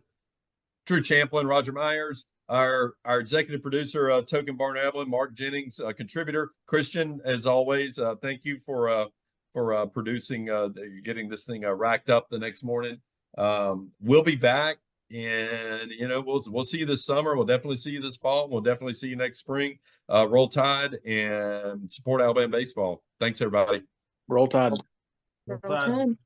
Drew Champlin, Roger Myers, our executive producer, Token Barn Evelyn, Mark Jennings, contributor, Christian, as always. Thank you for producing, getting this thing racked up the next morning. We'll be back, and we'll see you this summer. We'll definitely see you this fall. We'll definitely see you next spring. Roll Tide and support Alabama baseball. Thanks, everybody. Roll Tide. Roll Tide.